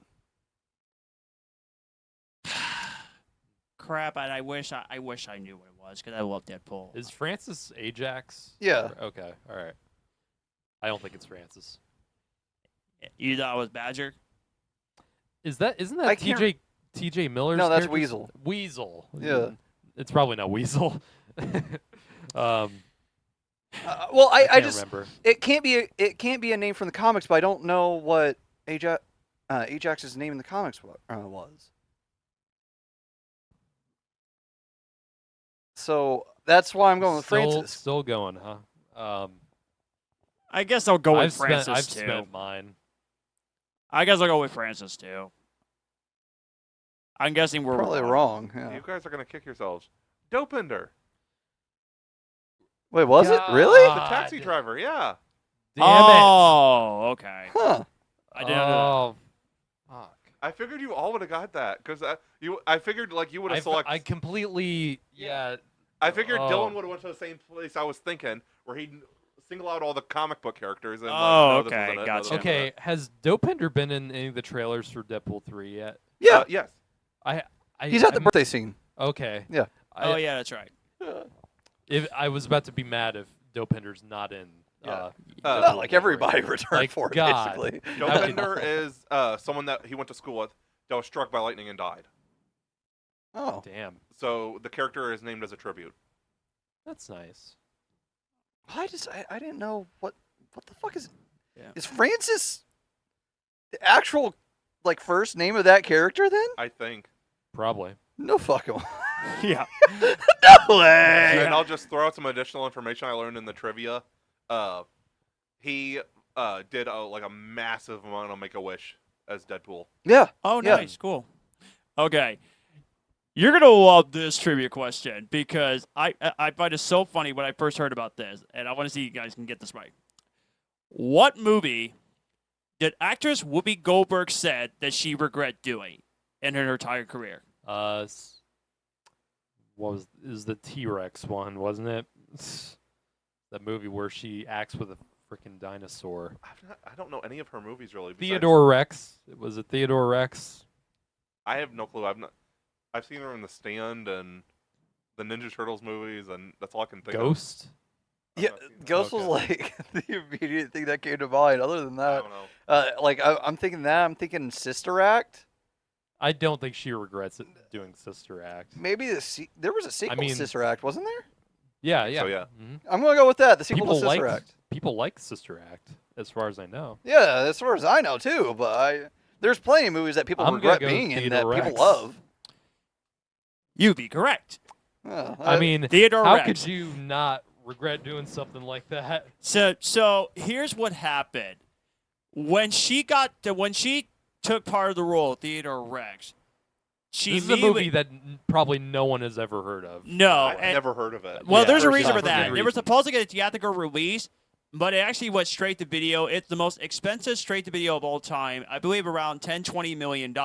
Crap! And I wish I knew what it was because I love Deadpool. Is Francis Ajax? Yeah. Okay. All right. I don't think it's Francis. You thought it was Badger? Isn't I that can't- TJ Miller's No, that's character's- Weasel. Weasel. Yeah. It's probably not Weasel. Well, I I can't just remember. it can't be a name from the comics, but I don't know what Ajax's name in the comics was. So that's why I'm going with Francis. Still going, huh? I guess I'll go with Francis I've too. spent mine. I guess I'll go with Francis too. I'm guessing we're Probably wrong. Yeah. You guys are going to kick yourselves. Dopender. Wait, was it really? The taxi God. driver, yeah. Damn Oh, okay. Huh. I didn't know Oh, fuck. I figured you all would have got that because I figured like you would have selected. I completely I figured Oh. Dylan would have went to the same place I was thinking, where he'd single out all the comic book characters. And, Oh, no, this okay, wasn't it, no, gotcha. this wasn't Okay, it. has Dopender been in any of the trailers for Deadpool 3 yet? Yeah. Yes. He's at the I'm- birthday scene. Okay. Yeah. that. Oh yeah, that's right. If I was about to be mad if Dopender's not in. Yeah. Not like everybody returned Like, for it, God. basically. Dopender is someone that he went to school with that was struck by lightning and died. Oh. Damn, So the character is named as a tribute. that's nice. I didn't know what the fuck is Yeah. is Francis the actual like first name of that character then? I think. Probably. No fucking Yeah. no way. And I'll just throw out some additional information I learned in the trivia. He did like a massive amount of Make-A-Wish as Deadpool. Yeah. Oh, Yeah. nice, cool. Okay. You're gonna love this trivia question because I find it so funny when I first heard about this, and I want to see you guys can get this right. What movie did actress Whoopi Goldberg said that she regret doing in her entire career? What was the T-Rex one, wasn't it? That movie where she acts with a freaking dinosaur. I don't know any of her movies really. besides- Theodore Rex. Was it Theodore Rex? I have no clue. I've seen her in The Stand and the Ninja Turtles movies, and that's all I can think of. Ghost? I've Yeah, not seen that. Ghost was like the immediate thing that came to mind. Other than I that, don't know. I'm thinking that. I'm thinking Sister Act. I don't think she regrets it doing Sister Act. Maybe there was a sequel to mean- Sister Act, wasn't there? Yeah, yeah. So, yeah. Mhm. I'm gonna go with that. The sequel People to Sister like Act. people like Sister Act, as far as I know. Yeah, as far as I know too. But there's plenty of movies that people I'm gonna regret go being in that Theodore people Rex. love. You'd be correct. I mean, Theodore how Rex. could you not regret doing something like that? So here's what happened. When she took part of the role of Theodore Rex, she This is a immediately- movie that probably no one has ever heard of. No, I've and- never heard of it. well, Yeah, there's a for reason some for that. good They were reason. supposed to get a theatrical release, but it actually went straight to video. It's the most expensive straight to video of all time. I believe around $10-20 million.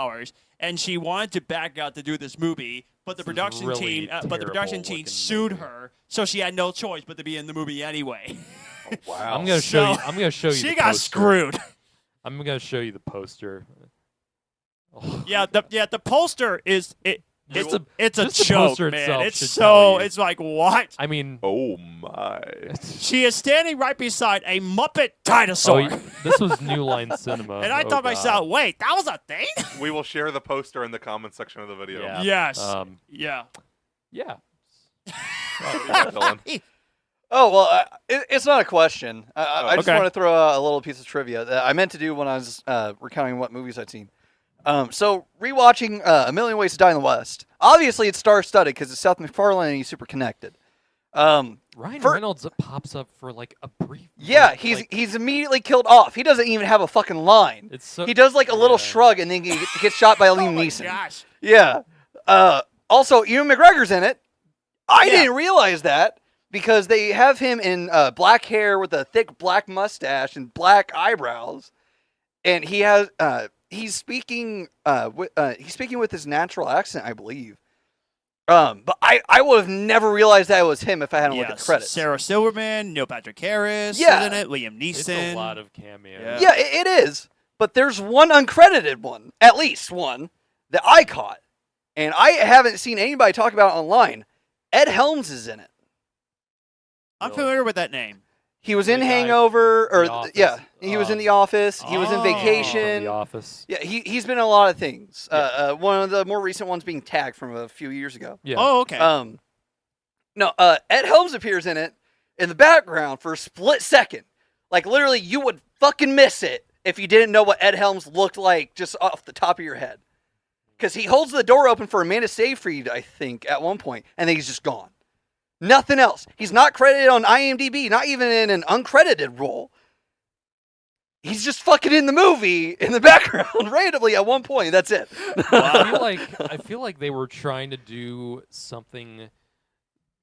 And she wanted to back out to do this movie, but the This is production really team, terrible-looking sued movie. her, so she had no choice but to be in the movie anyway. Wow. I'm gonna show you. So, I'm gonna show you. she the got poster. screwed. I'm gonna show you the poster. Oh. Yeah, the poster is it. Just the- It's a just the joke, poster man. itself It's should so. tell you. It's like what? I mean, Oh my! She is standing right beside a Muppet oh, dinosaur. this was New Line Cinema. And I Oh, thought to God. myself, wait, that was a thing? We will share the poster in the comment section of the video. Yeah. Yes. Yeah. Yeah. What do you got, Dylan? Oh well, it's not a question. I just Okay. want to throw a little piece of trivia that I meant to do when I was recounting what movies I'd seen. So rewatching A Million Ways to Die in the West. Obviously, it's star-studded because it's Seth MacFarlane and he's super connected. Ryan For- Reynolds pops up for like a brief. Yeah, moment, he's like, he's immediately killed off. He doesn't even have a fucking line. It's so. He does like a little yeah. shrug and then he gets shot by Oh Liam my Neeson. gosh. Yeah. Also, Ewan McGregor's in it. I Yeah. didn't realize that because they have him in black hair with a thick black mustache and black eyebrows, and he has he's speaking with his natural accent, I believe. But I would have never realized that it was him if I hadn't looked at the credits. Sarah Silverman, Neil Patrick Harris, Yeah. is in it, Liam Neeson. It's a lot of cameos. Yeah. Yeah, it is. But there's one uncredited one, at least one, that I caught. And I haven't seen anybody talk about it online. Ed Helms is in it. I'm familiar with that name. He was The in guy Hangover, from or The Office. yeah, he was in The Office. He was in Oh. From Vacation. The Office. Yeah, he's been in a lot of things. One of the more recent ones being Tagged from a few years ago. Yeah. Oh, okay. No, Ed Helms appears in it in the background for a split second. Like literally, you would fucking miss it if you didn't know what Ed Helms looked like just off the top of your head. Because he holds the door open for Amanda Seyfried, I think, at one point, and then he's just gone. Nothing else. He's not credited on IMDb, not even in an uncredited role. He's just fucking in the movie in the background randomly at one point. That's it. I feel like they were trying to do something.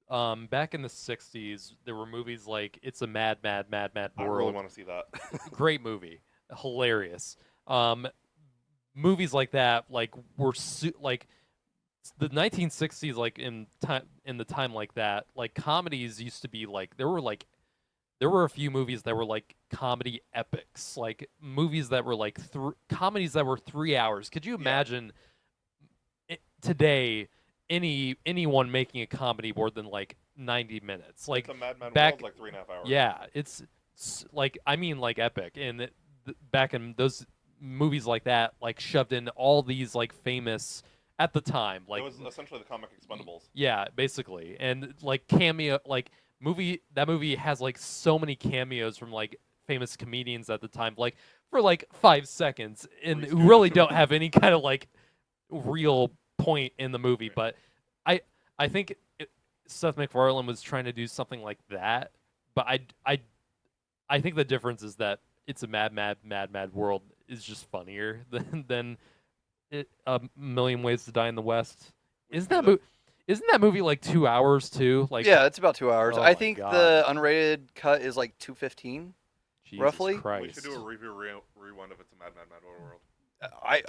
Back in the '60s, there were movies like "It's a Mad, Mad, Mad, Mad I World." really want to see that. Great movie, hilarious. Movies like that, like were like the 1960s, like in the time like that, like comedies used to be like there were a few movies that were like comedy epics, like movies that were like comedies that were 3 hours. Could you imagine today anyone making a comedy more than like 90 minutes? Like The Mad Men back- World's like 3.5 hours. yeah, it's like I mean like epic, and back in those movies like that, like shoved in all these like famous at the time, like it was essentially the comic Expendables. yeah, basically, and like cameo, like that movie has like so many cameos from like famous comedians at the time, like for like 5 seconds, and Reese who really Witherspoon. don't have any kind of like real point in the movie. But I think Seth MacFarlane was trying to do something like that, but I think the difference is that It's a Mad, Mad, Mad, Mad World is just funnier than A Million Ways to Die in the West. Isn't that movie like 2 hours too? Like Yeah, it's about 2 hours. Oh I my think God. the unrated cut is like 2:15. Jesus roughly. Christ. We should do a review rewind if it's a Mad World.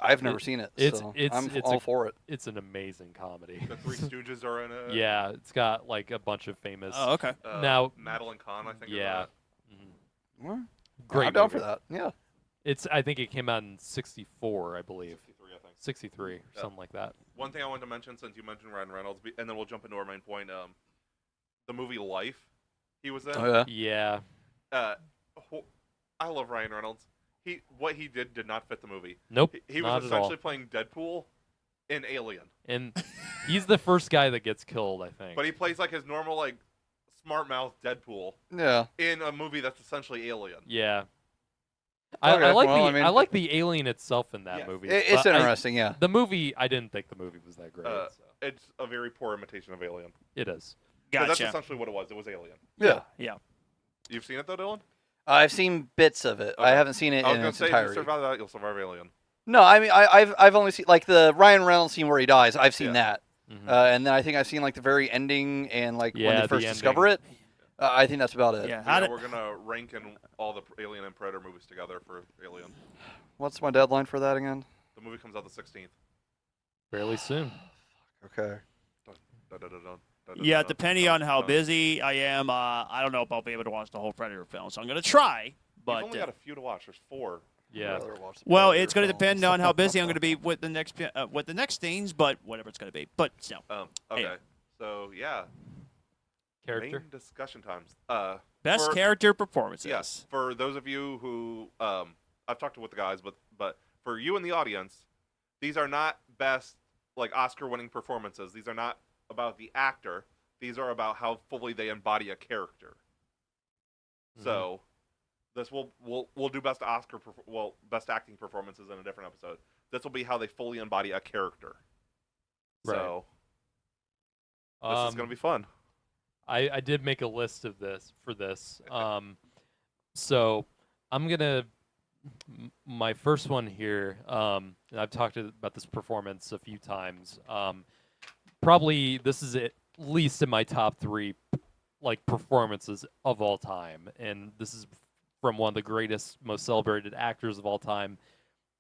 I've never seen it, so I'm all for it. It's an amazing comedy. The Three Stooges are in it. Yeah, it's got like a bunch of famous. Oh, okay. Now- Madeline Kahn, I think. Yeah. Is Mhm. Well, Great I'm down movie. for that. Yeah. I think it came out in '64, I in it. believe. 63, I think. 63, Yeah. something like that. One thing I wanted to mention, since you mentioned Ryan Reynolds, and then we'll jump into our main point. The movie Life, he was in. Oh yeah. Yeah. I love Ryan Reynolds. What he did not fit the movie. Nope. He not was at all. essentially playing Deadpool in Alien, And he's the first guy that gets killed, I think. but he plays like his normal like smart mouth Deadpool Yeah. in a movie that's essentially Alien. Yeah. Okay, I like well, the I mean- I like the alien itself in that Yes. movie. It's but interesting. Yeah. the movie, I didn't think the movie was that great. So. It's a very poor imitation of Alien. It is. But that's Gotcha. essentially what it was. It was Alien. Yeah. Yeah. You've seen it though, Dylan? I've seen bits of it. I Okay. haven't seen it I was in gonna its say, if you entirety. survive that, you'll survive Alien. No, I mean I've only seen like the Ryan Reynolds scene where he dies. I've seen Yeah. that, Mhm. and then I think I've seen like the very ending and like when Yeah, they the first discover it. I think that's about it. Yeah. So, How yeah, did, we're gonna rank in all the Alien and Predator movies together for Alien. What's my deadline for that again? The movie comes out the 16th. Fairly soon. Okay. yeah, depending on how busy I am, I don't know if I'll be able to watch the whole Predator film. So I'm going to try. You've But only got a few to watch. There's 4. Yeah. I'd rather watch the well, Predator it's going to films. depend on how busy I'm going to be with the next things, but whatever it's going to be. But still, Okay. Yeah. So yeah, Character. main discussion times. best For- character performances. Yes. For those of you who I've talked with the guys, but for you in the audience, these are not best like Oscar-winning performances. These are not about the actor. These are about how fully they embody a character. Mhm. So, this we'll do best best acting performances in a different episode. This will be how they fully embody a character. Right. So, this is gonna be fun. I did make a list of this for this. So I'm gonna my first one here. And I've talked about this performance a few times. Probably this is at least in my top 3 like performances of all time, and this is from one of the greatest, most celebrated actors of all time,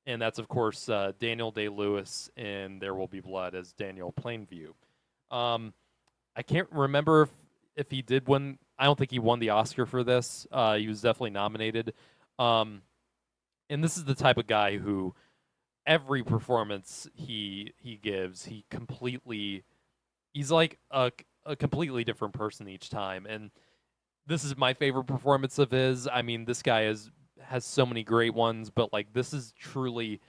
and that's of course Daniel Day-Lewis in There Will Be Blood as Daniel Plainview. I can't remember if he did win. I don't think he won the Oscar for this. He was definitely nominated. And this is the type of guy who every performance he gives, he's like a completely different person each time. And this is my favorite performance of his. I mean, this guy has so many great ones, but like this is truly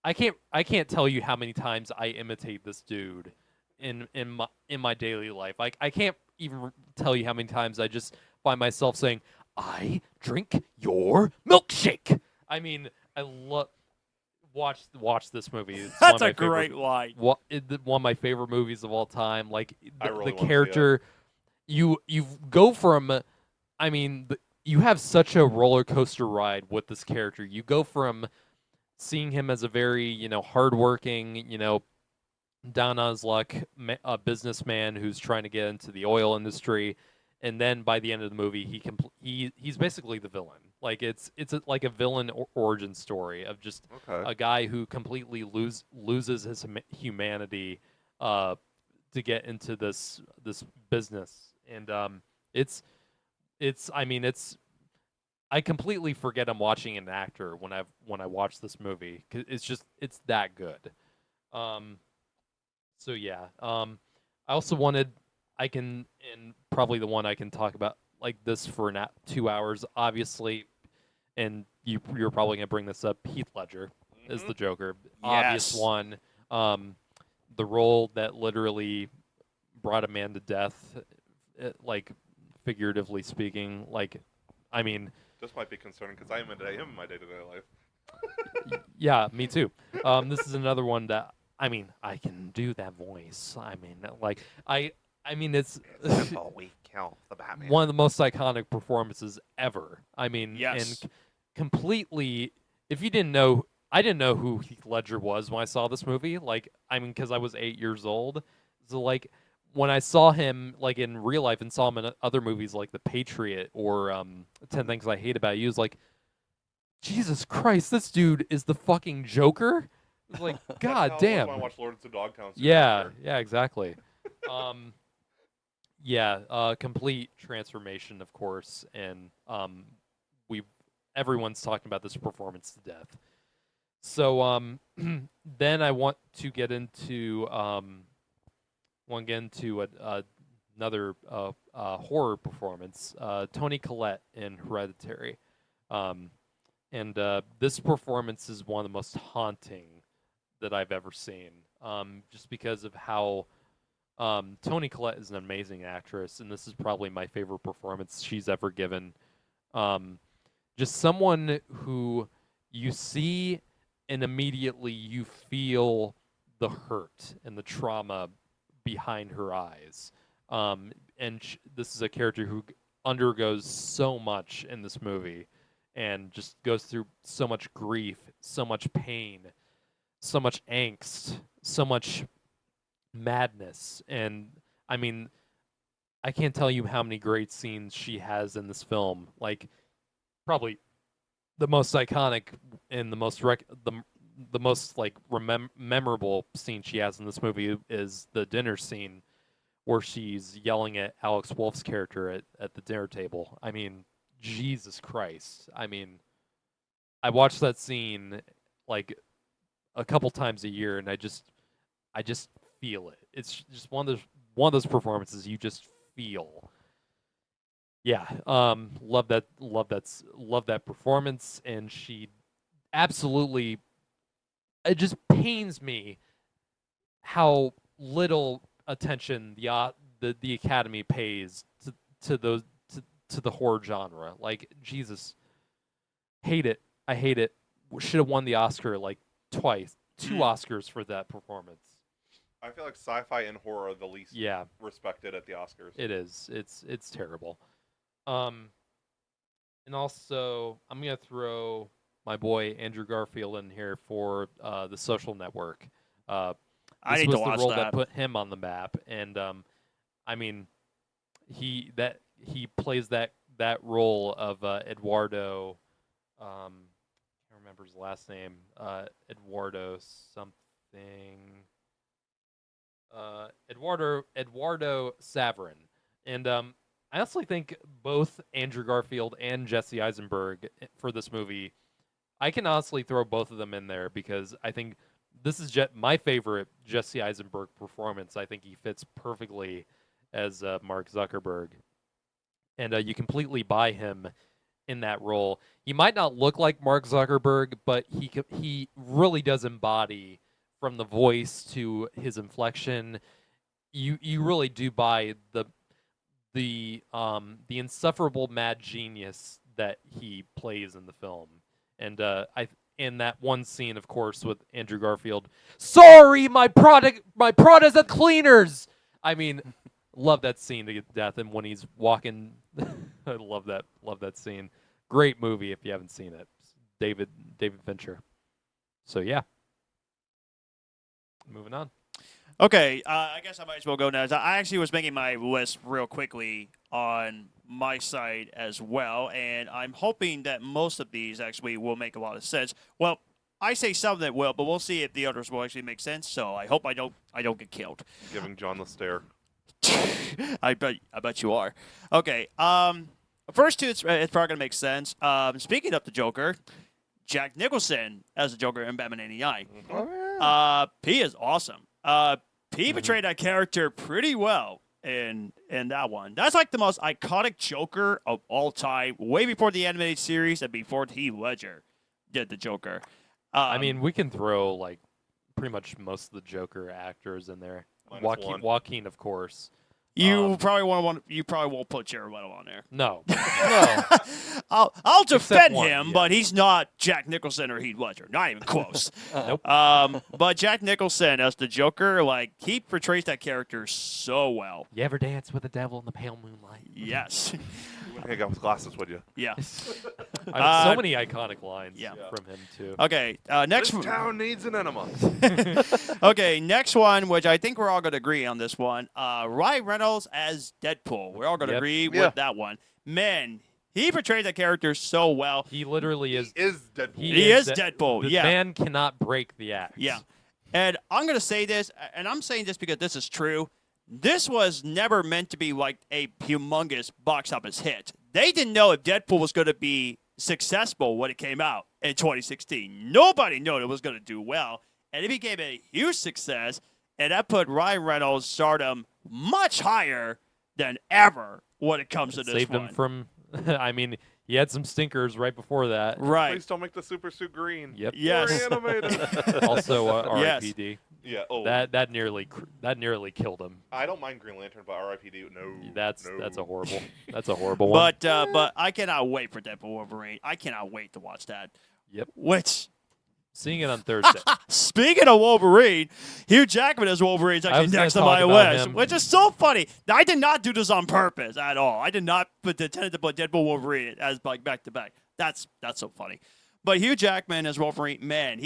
I can't tell you how many times I imitate this dude in my daily life. Like I can't even tell you how many times I just find myself saying, "I drink your milkshake." I mean, I love watch this movie. It's one That's of my a great line. one of my favorite movies of all time. Like I the, really the wanna see it. character, you go from, I mean, you have such a roller coaster ride with this character. You go from seeing him as a very hardworking, down on his luck, a businessman who's trying to get into the oil industry, and then by the end of the movie, he's basically the villain. Like it's like a villain origin story of just Okay. a guy who completely loses his humanity to get into this business, and I completely forget I'm watching an actor when I watch this movie, 'cause it's that good. So yeah. I also wanted and probably the one I can talk about like this for 2 hours, obviously, and you're probably gonna bring this up. Heath Ledger is the Joker, obvious Yes. one. The role that literally brought a man to death, like figuratively speaking. Like, I mean, This might be concerning because I imitate him in my day-to-day life. yeah, me too. This is another one that I can do that voice. It's We kill the Batman. one of the most iconic performances ever. Yes. And completely. If you didn't know, I didn't know who Heath Ledger was when I saw this movie. Because I was 8 years old, So like when I saw him like in real life and saw him in other movies like The Patriot or 10 Things I Hate About You, was like, Jesus Christ, this dude is the fucking Joker. It's like, That's God how it was damn. when I watched Lords of Dogtown. Yeah, exactly. Complete transformation, of course, and everyone's talking about this performance to death. So then I want to get into another horror performance, Toni Collette in Hereditary, and this performance is one of the most haunting that I've ever seen, just because of how Toni Collette is an amazing actress, and this is probably my favorite performance she's ever given. Just someone who you see and immediately you feel the hurt and the trauma behind her eyes. This is a character who undergoes so much in this movie and just goes through so much grief, so much pain, so much angst, so much madness. And I mean, I can't tell you how many great scenes she has in this film. Like, probably the most iconic and the most memorable scene she has in this movie is the dinner scene where she's yelling at Alex Wolff's character at the dinner table. I mean, Jesus Christ. I mean, I watch that scene like a couple times a year, and I just feel it. It's just one of those performances you just feel. Yeah, love that performance, and she absolutely. It just pains me how little attention the Academy pays to the horror genre. Like, Jesus, hate it. I hate it. Should have won the Oscar like twice, 2 Oscars for that performance. I feel like sci-fi and horror are the least respected at the Oscars. It is. It's terrible. And also, I'm gonna throw my boy Andrew Garfield in here for The Social Network. I This need was to watch the role that. put him on the map, and I mean, he plays that role of Eduardo. Can't remember his last name. Eduardo something. Eduardo Saverin, and I honestly think both Andrew Garfield and Jesse Eisenberg for this movie. I can honestly throw both of them in there because I think this is my favorite Jesse Eisenberg performance. I think he fits perfectly as Mark Zuckerberg, and you completely buy him in that role. He might not look like Mark Zuckerberg, but he really does embody, from the voice to his inflection. You really do buy the insufferable mad genius that he plays in the film. And in that one scene, of course, with Andrew Garfield, sorry, my product's at cleaners. I mean, love that scene to get death. And when he's walking, I love that scene. Great movie if you haven't seen it. David Fincher. So yeah, moving on. Okay, I guess I might as well go now. I actually was making my list real quickly on my side as well, and I'm hoping that most of these actually will make a lot of sense. Well, I say some that will, but we'll see if the others will actually make sense. So I hope I don't get killed. Giving John the stare. I bet you are. Okay. First two, it's probably gonna make sense. Speaking of the Joker, Jack Nicholson as the Joker in Batman '89. He is awesome. He portrayed that character pretty well in that one. That's like the most iconic Joker of all time, way before the animated series and before Heath Ledger did the Joker. I mean, we can throw like pretty much most of the Joker actors in there. Joaquin, of course. You probably won't put Jared Leto on there. No. I'll defend one, him, yeah. but he's not Jack Nicholson or Heath Ledger. Not even close. Nope. But Jack Nicholson as the Joker, like, he portrays that character so well. You ever dance with the devil in the pale moonlight? Yes. hang out with glasses, would you? Yeah. So many iconic lines yeah. from him too. Okay. Next. This town needs an enema. Okay. Next one, which I think we're all going to agree on this one. Ryan Reynolds as Deadpool. We're all going to Yep. agree Yeah. with that one. Man, he portrayed that character so well. He literally is. He is Deadpool. He is Deadpool. The Yeah. man cannot break the act. Yeah. And I'm going to say this, and I'm saying this because this is true. This was never meant to be like a humongous box office hit. They didn't know if Deadpool was going to be successful when it came out in 2016. Nobody knew it was going to do well, and it became a huge success, and that put Ryan Reynolds' stardom much higher than ever when it comes to this Saved one. him from. I mean, he had some stinkers right before that. Right. Please don't make the super suit green. Yep. Yes. Very animated. Also, Yes. R.I.P.D. Yeah. Oh. That nearly killed him. I don't mind Green Lantern, but R.I.P.D. No. That's no. a horrible one. But I cannot wait for Deadpool Wolverine. I cannot wait to watch that. Yep. Which, Seeing it on Thursday. speaking of Wolverine, Hugh Jackman as Wolverine is I actually was gonna next on talk my about list, him. which is so funny. Now, I did not do this on purpose at all. I did not intend to put Deadpool Wolverine as like back to back. That's so funny. But Hugh Jackman as Wolverine, man,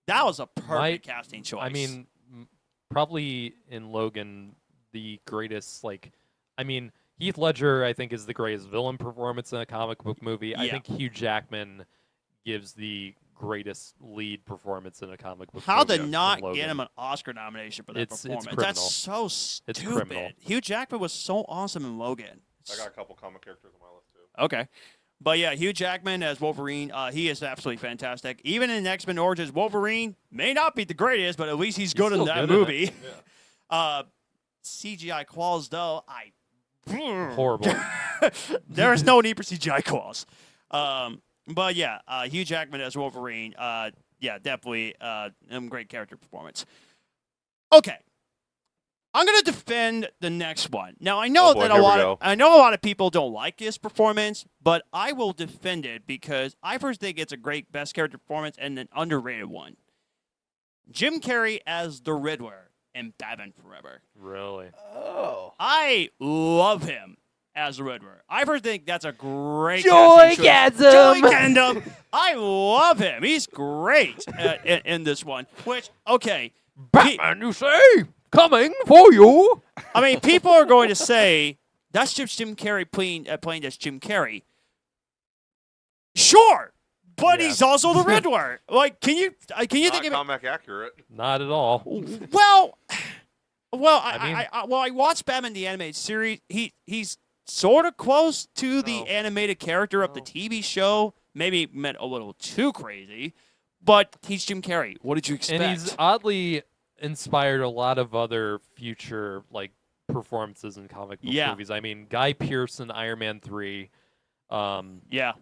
that was a perfect casting choice. I mean, probably in Logan, the greatest, Heath Ledger, I think, is the greatest villain performance in a comic book movie. I Yeah. think Hugh Jackman gives the greatest lead performance in a comic book how movie. to in not Logan. get him an Oscar nomination for that It's performance? criminal. That's so stupid. criminal. Hugh Jackman was so awesome in Logan. I got a couple comic characters on my list too. Okay. But yeah, Hugh Jackman as Wolverine, he is absolutely fantastic. Even in X-Men Origins, Wolverine may not be the greatest, but at least he's good in still that good in it. movie. Yeah. CGI claws, though, Horrible. there is no need for CGI claws. But yeah, Hugh Jackman as Wolverine, yeah, definitely great character performance. Okay. I'm gonna defend the next one. Now I know Oh boy, that here we go. I know a lot of people don't like this performance, but I will defend it because I first think it's a great best character performance and an underrated one. Jim Carrey as the Riddler in Batman Forever. Really? Oh. I love him as the Riddler. I first think that's a great Joy-gasm! Joy-gasm! I love him. He's great in this one. Which, okay. Batman, you say? Coming for you. I mean, people are going to say that's just Jim Carrey playing as Jim Carrey. Sure, but Yeah. he's also the Riddler. Like, can you Not think of it? comic accurate. Not at all. Well, I I watched Batman the animated series. He's sort of close to the No. animated character of the No. TV show. Maybe meant a little too crazy, but he's Jim Carrey. What did you expect? And he's oddly inspired a lot of other future performances in comic book Yeah. movies. I mean, Guy Pearce in Iron Man 3. Yeah.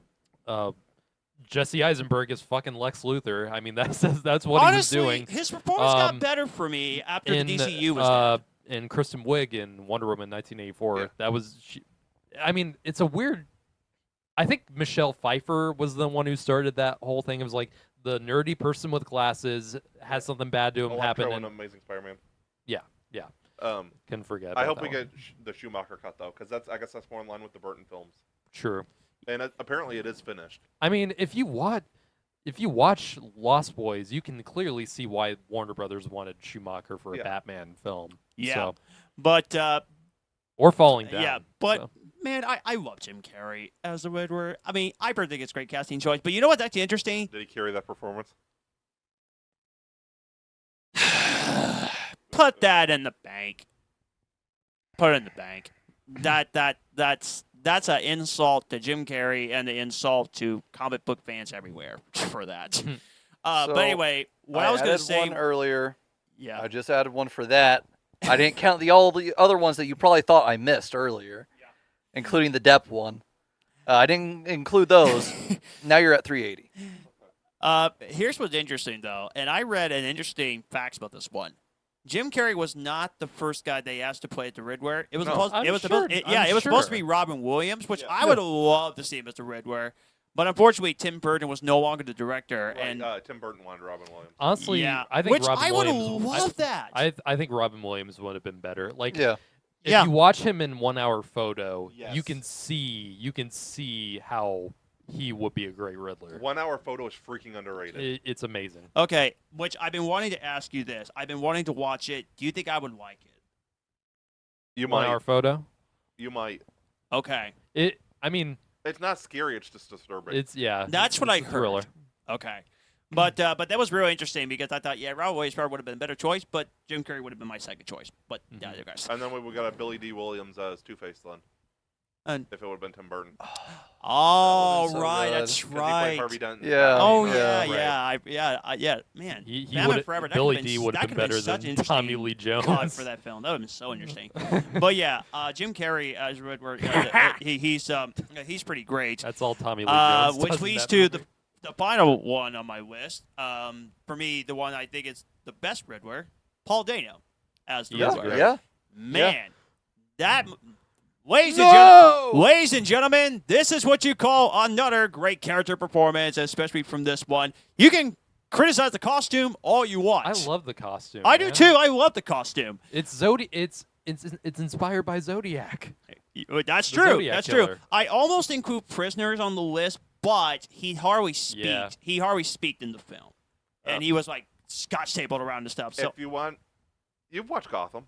Jesse Eisenberg is fucking Lex Luthor. I mean, that's what Honestly, he was doing. his performance got Um, better for me after in the DCU was dead. in Kristen Wiig in Wonder Woman 1984. Yeah. That was I mean, it's a weird. I think Michelle Pfeiffer was the one who started that whole thing. It was like the nerdy person with glasses has something bad to him happen. Electro in And Amazing Spider-Man. yeah. Can forget. I about hope that we one. get the Schumacher cut though, because I guess that's more in line with the Burton films, True. and apparently it is finished. I mean, if you watch Lost Boys, you can clearly see why Warner Brothers wanted Schumacher for a Yeah. Batman film. Yeah. So, But or Falling Down. yeah, but so. man, I love Jim Carrey as the Riddler. I mean, I personally think it's a great casting choice. But you know what's actually interesting? Did he carry that performance? Put that in the bank. Put it in the bank. That's an insult to Jim Carrey and an insult to comic book fans everywhere for that. But So, anyway, what I was going to added say, one earlier. yeah, I just added one for that. I didn't count all the other ones that you probably thought I missed earlier, including the Depp one. I didn't include those. Now you're at 380. Here's what's interesting though, and I read an interesting facts about this one. Jim Carrey was not the first guy they asked to play the Riddler. It was No. supposed, I'm it was sure- supposed, it was supposed to sure. be Robin Williams, which Yeah. I would have loved to see him as the Riddler. But unfortunately, Tim Burton was no longer the director, Right, and Tim Burton wanted Robin Williams. Honestly, yeah, I think which Robin I would have Williams. loved that. I think Robin Williams would have been better. Like, Yeah. If Yeah. you watch him in 1 hour photo, you Yes. can see how he would be a great Riddler. 1 hour photo is freaking underrated. It's amazing. Okay, which I've been wanting to ask you this. I've been wanting to watch it. Do you think I would like it? You 1 might. hour photo. You might. Okay. I mean, It's not scary. It's just disturbing. it's That's what I it's a heard. thriller. Okay. But that was really interesting because I thought, Robert Williams probably would have been a better choice, but Jim Carrey would have been my second choice. But yeah, you guys. And then we got a Billy D. Williams as Two-Face then. And- if it would have been Tim Burton. Oh, so right, good. that's 'Cause he played right. Harvey Dent. Yeah. Oh Right. yeah, man. He Batman would Forever. That Billy could've D been- would that have been could've better such than an Tommy interesting Lee Jones. God for that film. That would have been so interesting. But yeah, Jim Carrey as Riddler, he's pretty great. That's all Tommy Lee Jones Which does in leads that to movie. the final one on my list. For me, the one I think is the best Riddler, Paul Dano as the He is Riddler. great. Yeah. Man, that. Ladies and gentlemen, this is what you call another great character performance, especially from this one. You can criticize the costume all you want. I love the costume. I do man. too. I love the costume. It's It's inspired by Zodiac. That's The true. Zodiac That's Killer. true. I almost include Prisoners on the list, but he hardly speaks. Yeah. He hardly speaks in the film, and he was like scotch stapled around and stuff. So If you want, you've watched Gotham.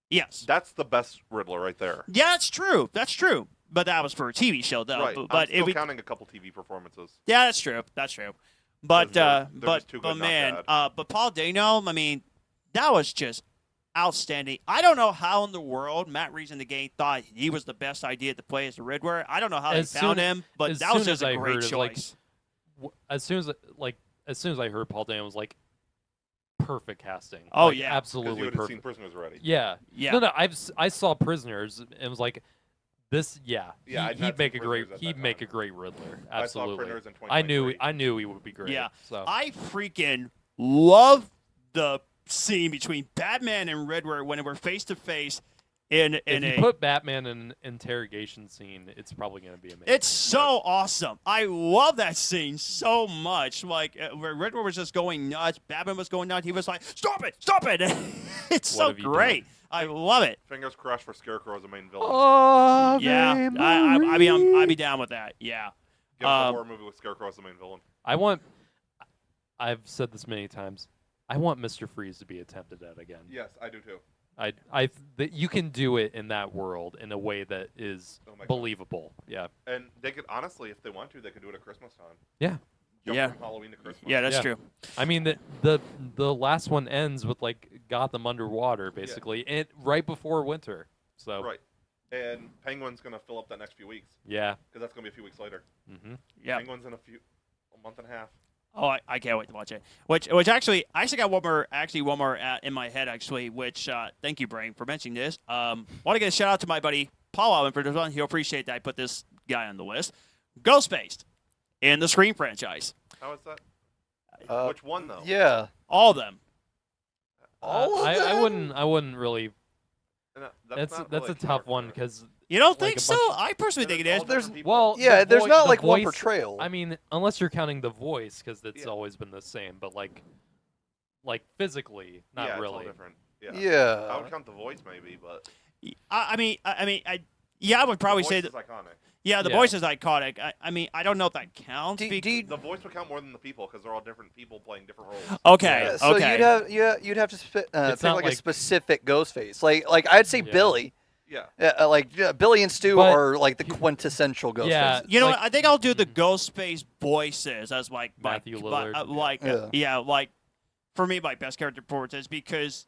yes, That's the best Riddler right there. yeah, that's true. That's true. But that was for a TV show, though. Right. But I'm if still we, counting a couple TV performances. yeah, that's true. That's true. But They're just too good, not man, bad. but Paul Dano, I mean, that was just outstanding. I don't know how in the world Matt Reeves in the game thought he was the best idea to play as the Riddler. I don't know how As they found soon- him, but as that was soon just as a I great heard of, like, choice. As soon as I heard Paul Dano, was like perfect casting. Oh, Like, yeah. Because you absolutely would have seen perfect. Prisoners already. Yeah. Yeah. No, I saw Prisoners and was like, this. Yeah. Yeah, I'd he'd not make a seen great. Prisoners at he'd that make time. a great Riddler. I saw Absolutely. Prisoners in I knew. 2023. I knew he would be great. Yeah. So I freaking love the scene between Batman and Riddler when they were face to face in if you a. put Batman in an interrogation scene, it's probably going to be amazing. It's so awesome. I love that scene so much. Like where Riddler was just going nuts, Batman was going nuts. He was like, "Stop it! Stop it!" It's What so have you great. I love it. Fingers crossed for Scarecrow as the main villain. Oh, Yeah, I'd be down with that. Yeah. Give us a um, horror movie with Scarecrow as the main villain. I've said this many times. I want Mr. Freeze to be attempted at again. Yes, I do too. That you can do it in that world in a way that is Oh my God. believable. Yeah. And they could honestly, if they want to, they could do it at Christmas time. Yeah. Jump Yeah. from Halloween to Christmas. Yeah, that's Yeah. true. I mean the last one ends with like Gotham underwater basically, and right before winter. So Right. And Penguin's gonna fill up that next few weeks yeah. because that's gonna be a few weeks later. Mm-hmm. Yeah. Penguin's in a month and a half. Oh, I can't wait to watch it. Which actually, I actually got one more in my head actually. Which thank you, Brain, for mentioning this. Want to get a shout out to my buddy Paul Allen for this one. He'll appreciate that I put this guy on the list. Ghostface in the Scream franchise. How is that? Uh, Which one though? Yeah. All of them. All of I wouldn't really. No, That's not that's really a tough one character. because You don't Like think a so? bunch of- I personally think it They're is. all There's- different people. well Yeah, the there's not the like one voice- portrayal. I mean, unless you're counting the voice because it's Yeah. always been the same, but like physically, not yeah, really. It's all different. Yeah. I yeah. would count the voice maybe, but Yeah, I would probably the say voice that. is iconic. Yeah, the Yeah. voice is iconic. I don't know if that counts. Do, bec- do you- The voice would count more than the people because they're all different people playing different roles. okay, Yeah, so okay. you'd have to pick It's like not a like- specific ghost face. Like I'd say Yeah. Billy. Yeah. Billy and Stu But- are like the quintessential ghost Yeah. faces. You know Like- what? I think I'll do the Ghostface voices as like Matthew like, Lillard. Yeah. like for me my best character performances because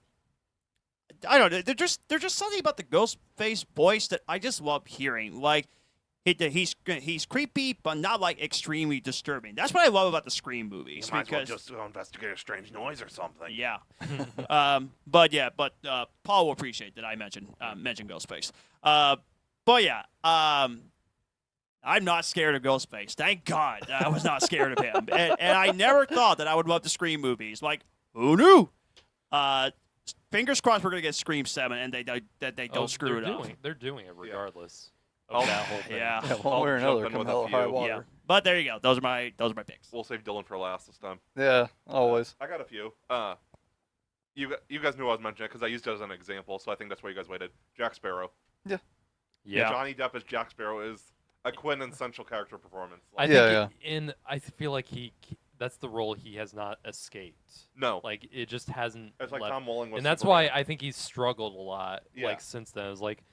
I don't know. There's just something about the Ghostface voice that I just love hearing. Like he's creepy, but not like extremely disturbing. That's what I love about the Scream movies. Because go investigate a strange noise or something. yeah, but Paul will appreciate that I mentioned Ghostface. But yeah, I'm not scared of Ghostface. Thank God I was not scared of him, and I never thought that I would love the Scream movies. Like who knew? Fingers crossed we're gonna get Scream 7, and they don't screw it up. They're doing it regardless Oh, of that whole thing. Yeah. Yeah, one way or I'll another, jump in come with a hell or high few. water. Yeah, but there you go. Those are my picks. We'll save Dylan for last this time. Yeah, always. I got a few. You guys knew I was mentioning it because I used it as an example, so I think that's why you guys waited. Jack Sparrow. Yeah. Johnny Depp as Jack Sparrow is a quintessential character performance. I Yeah, think I feel like that's the role he has not escaped. No, Like it just hasn't it's like left. Tom Welling was. And that's Superman. why I think he's struggled a lot Yeah. like since then. It was like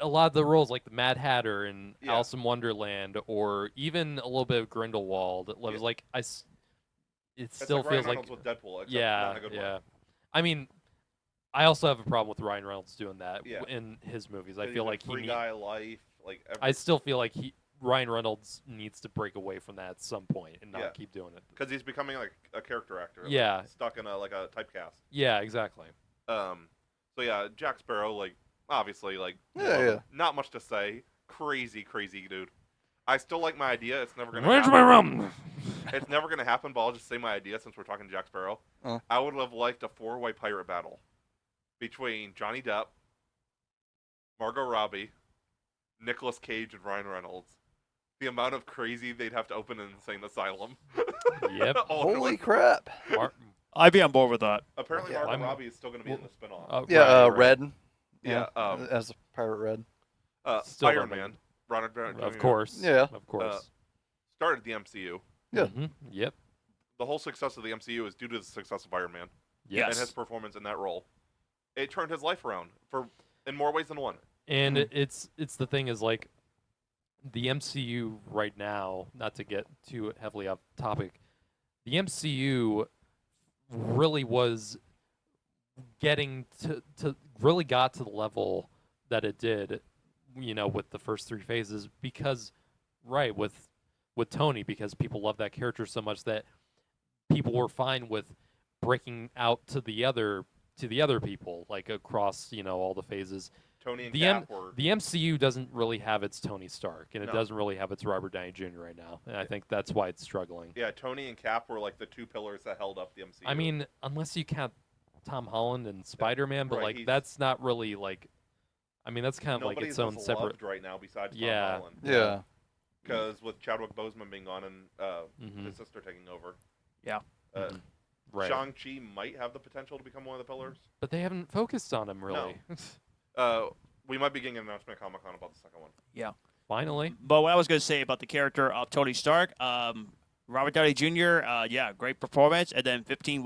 a lot of the roles like the Mad Hatter and Yeah. Alice in Wonderland or even a little bit of Grindelwald. It was Yeah. like it It's still like feels Ryan like Reynolds with Deadpool, except yeah, not in a good yeah. way. I mean, I also have a problem with Ryan Reynolds doing that Yeah. in his movies. I He's feel a like free guy life, like I still feel like Ryan Reynolds needs to break away from that at some point and not Yeah. keep doing it. because he's becoming like a character actor. like, Yeah. stuck in a typecast. Yeah, exactly. So yeah, Jack Sparrow, like obviously, like Yeah, love yeah. him. Not much to say. Crazy dude. I still like my idea. It's never gonna. Where's happen. my rum? It's never gonna happen. But I'll just say my idea since we're talking Jack Sparrow. I would have liked a 4-way pirate battle between Johnny Depp, Margot Robbie, Nicolas Cage, and Ryan Reynolds. The amount of crazy they'd have to open an insane asylum. Yep. All in Holy one. crap. I'd be on board with that. Apparently, Yeah. Margot Robbie is still gonna be in the spinoff. Yeah, right. Red. Yeah, as a pirate Red. Still Iron don't Man, Ronald Downey Of Jr. course. Yeah. Of course. started the MCU. Yeah. Yep. The whole success of the MCU is due to the success of Iron Man Yes. and his performance in that role. It turned his life around in more ways than one. And Mhm. it's the thing is like the MCU right now, not to get too heavily off topic, the MCU really was getting to really got to the level that it did, with the first 3 phases because with Tony, because people love that character so much that people were fine with breaking out to the other people like across all the phases. Tony and The Cap were The MCU doesn't really have its Tony Stark, and it No. doesn't really have its Robert Downey Jr. right now, and I think that's why it's struggling. yeah, Tony and Cap were like the 2 pillars that held up the MCU. I mean, unless you count Tom Holland and Spider-Man, but Right, like he's- that's not really like. I mean, that's kind of like nobody's its own as separate. loved right now besides Yeah. Tom Holland. Yeah. Because with Chadwick Boseman being gone and Mhm. his sister taking over, Yeah. Mhm. Right. Shang-Chi might have the potential to become one of the pillars. But they haven't focused on him really. We might be getting an announcement at Comic-Con about the second one. Finally. But what I was going to say about the character of Tony Stark, Robert Downey Jr., great performance. And then 15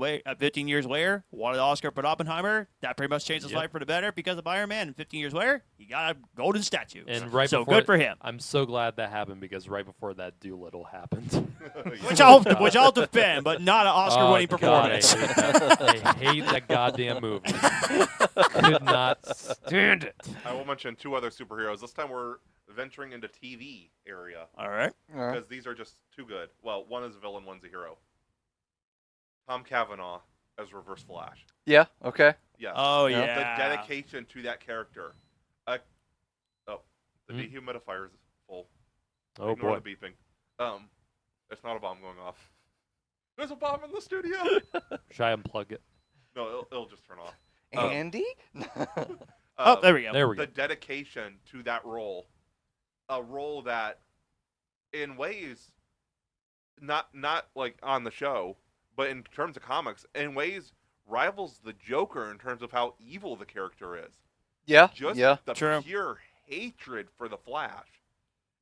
years later, won an Oscar for Oppenheimer. That pretty much changed his Yep. life for the better because of Iron Man. And 15 years later, he got a golden statue. And right so before good for him. I'm so glad that happened because right before that Doolittle happened. Which I'll defend, but not an Oscar-winning Oh, God, I performance. hate that. I hate that goddamn movie. Could not stand it. I will mention 2 other superheroes. This time we're venturing into TV area All right. because these are just too good. Well, one is a villain, one's a hero. Tom Cavanaugh as Reverse Flash. Yeah. Okay. Yes. Oh, Yeah. yeah. The dedication to that character. The Hmm? dehumidifier is full. Oh Ignore boy. the beeping. It's not a bomb going off. There's a bomb in the studio. Should I unplug it? No, it'll just turn off. Andy? Oh, there we go. There we The go. dedication to that role, a role that, in ways, not like on the show, but in terms of comics, in ways rivals the Joker in terms of how evil the character is. Yeah. Just Yeah. the True. pure hatred for the Flash.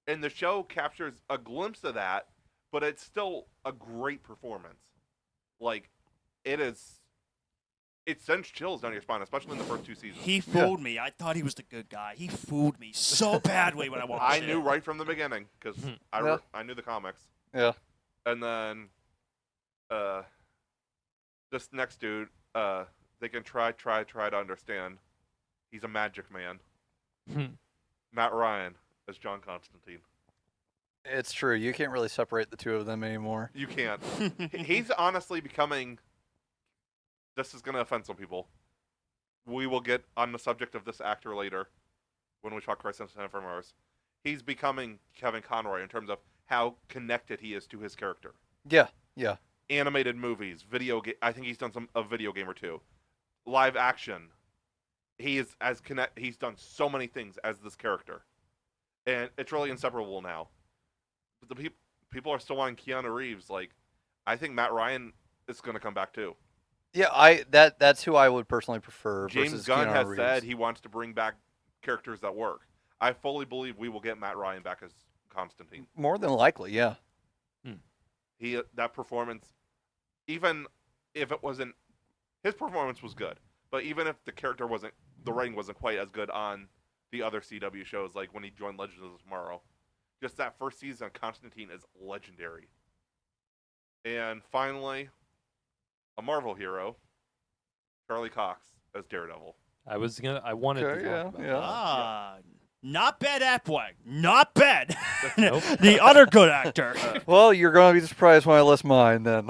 And the show captures a glimpse of that, but it's still a great performance. Like, it sends chills down your spine, especially in the first 2 seasons. He fooled me. I thought he was the good guy. He fooled me so badly when I watched I it. knew right from the beginning because Yeah. I knew the comics. Yeah. And then, this next dude, they can try to understand. He's a magic man. Matt Ryan as John Constantine. It's true. You can't really separate the 2 of them anymore. You can't. He's honestly becoming. This is going to offend some people. We will get on the subject of this actor later when we talk Crisis on Infinite Mars. He's becoming Kevin Conroy in terms of how connected he is to his character. Yeah. Yeah. Animated movies, video game. I think he's done a video game or 2. Live action. He is He's done so many things as this character, and it's really inseparable now. But people are still wanting Keanu Reeves. Like, I think Matt Ryan is going to come back too. Yeah, that's who I would personally prefer. James versus Gunn Keanu has Reeves. said he wants to bring back characters that work. I fully believe we will get Matt Ryan back as Constantine. More than likely, yeah. That performance, even if it wasn't, his performance was good. But even if the writing wasn't quite as good on the other CW shows, like when he joined Legends of Tomorrow, just that first season of Constantine is legendary. And finally, a Marvel hero, Charlie Cox as Daredevil. I wanted Okay, to talk about yeah. that. Not bad Apwag. Not bad. Nope. The other good actor. Well, you're going to be surprised when I list mine then.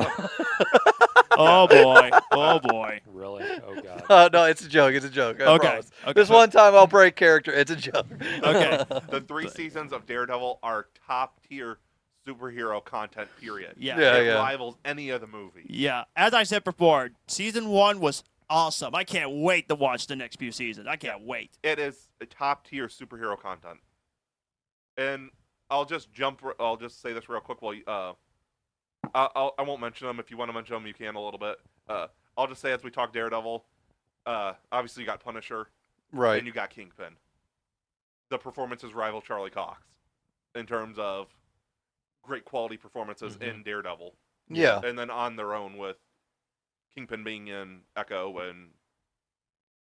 Oh boy. Oh boy. Really? Oh god. No, it's a joke. It's a joke. I Okay. promise. Okay. This one time I'll break character. It's a joke. Okay. The 3 seasons of Daredevil are top tier superhero content, period. Yeah. It rivals any other movie. Yeah. As I said before, season 1 was awesome. I can't wait to watch the next few seasons. I can't wait. It is a top tier superhero content. And I'll just say this real quick while I won't mention them. If you want to mention them, you can a little bit. I'll just say as we talk Daredevil, obviously you got Punisher, Right. and you got Kingpin. The performances rival Charlie Cox in terms of great quality performances in Daredevil. Yeah. And then on their own with Kingpin being in Echo and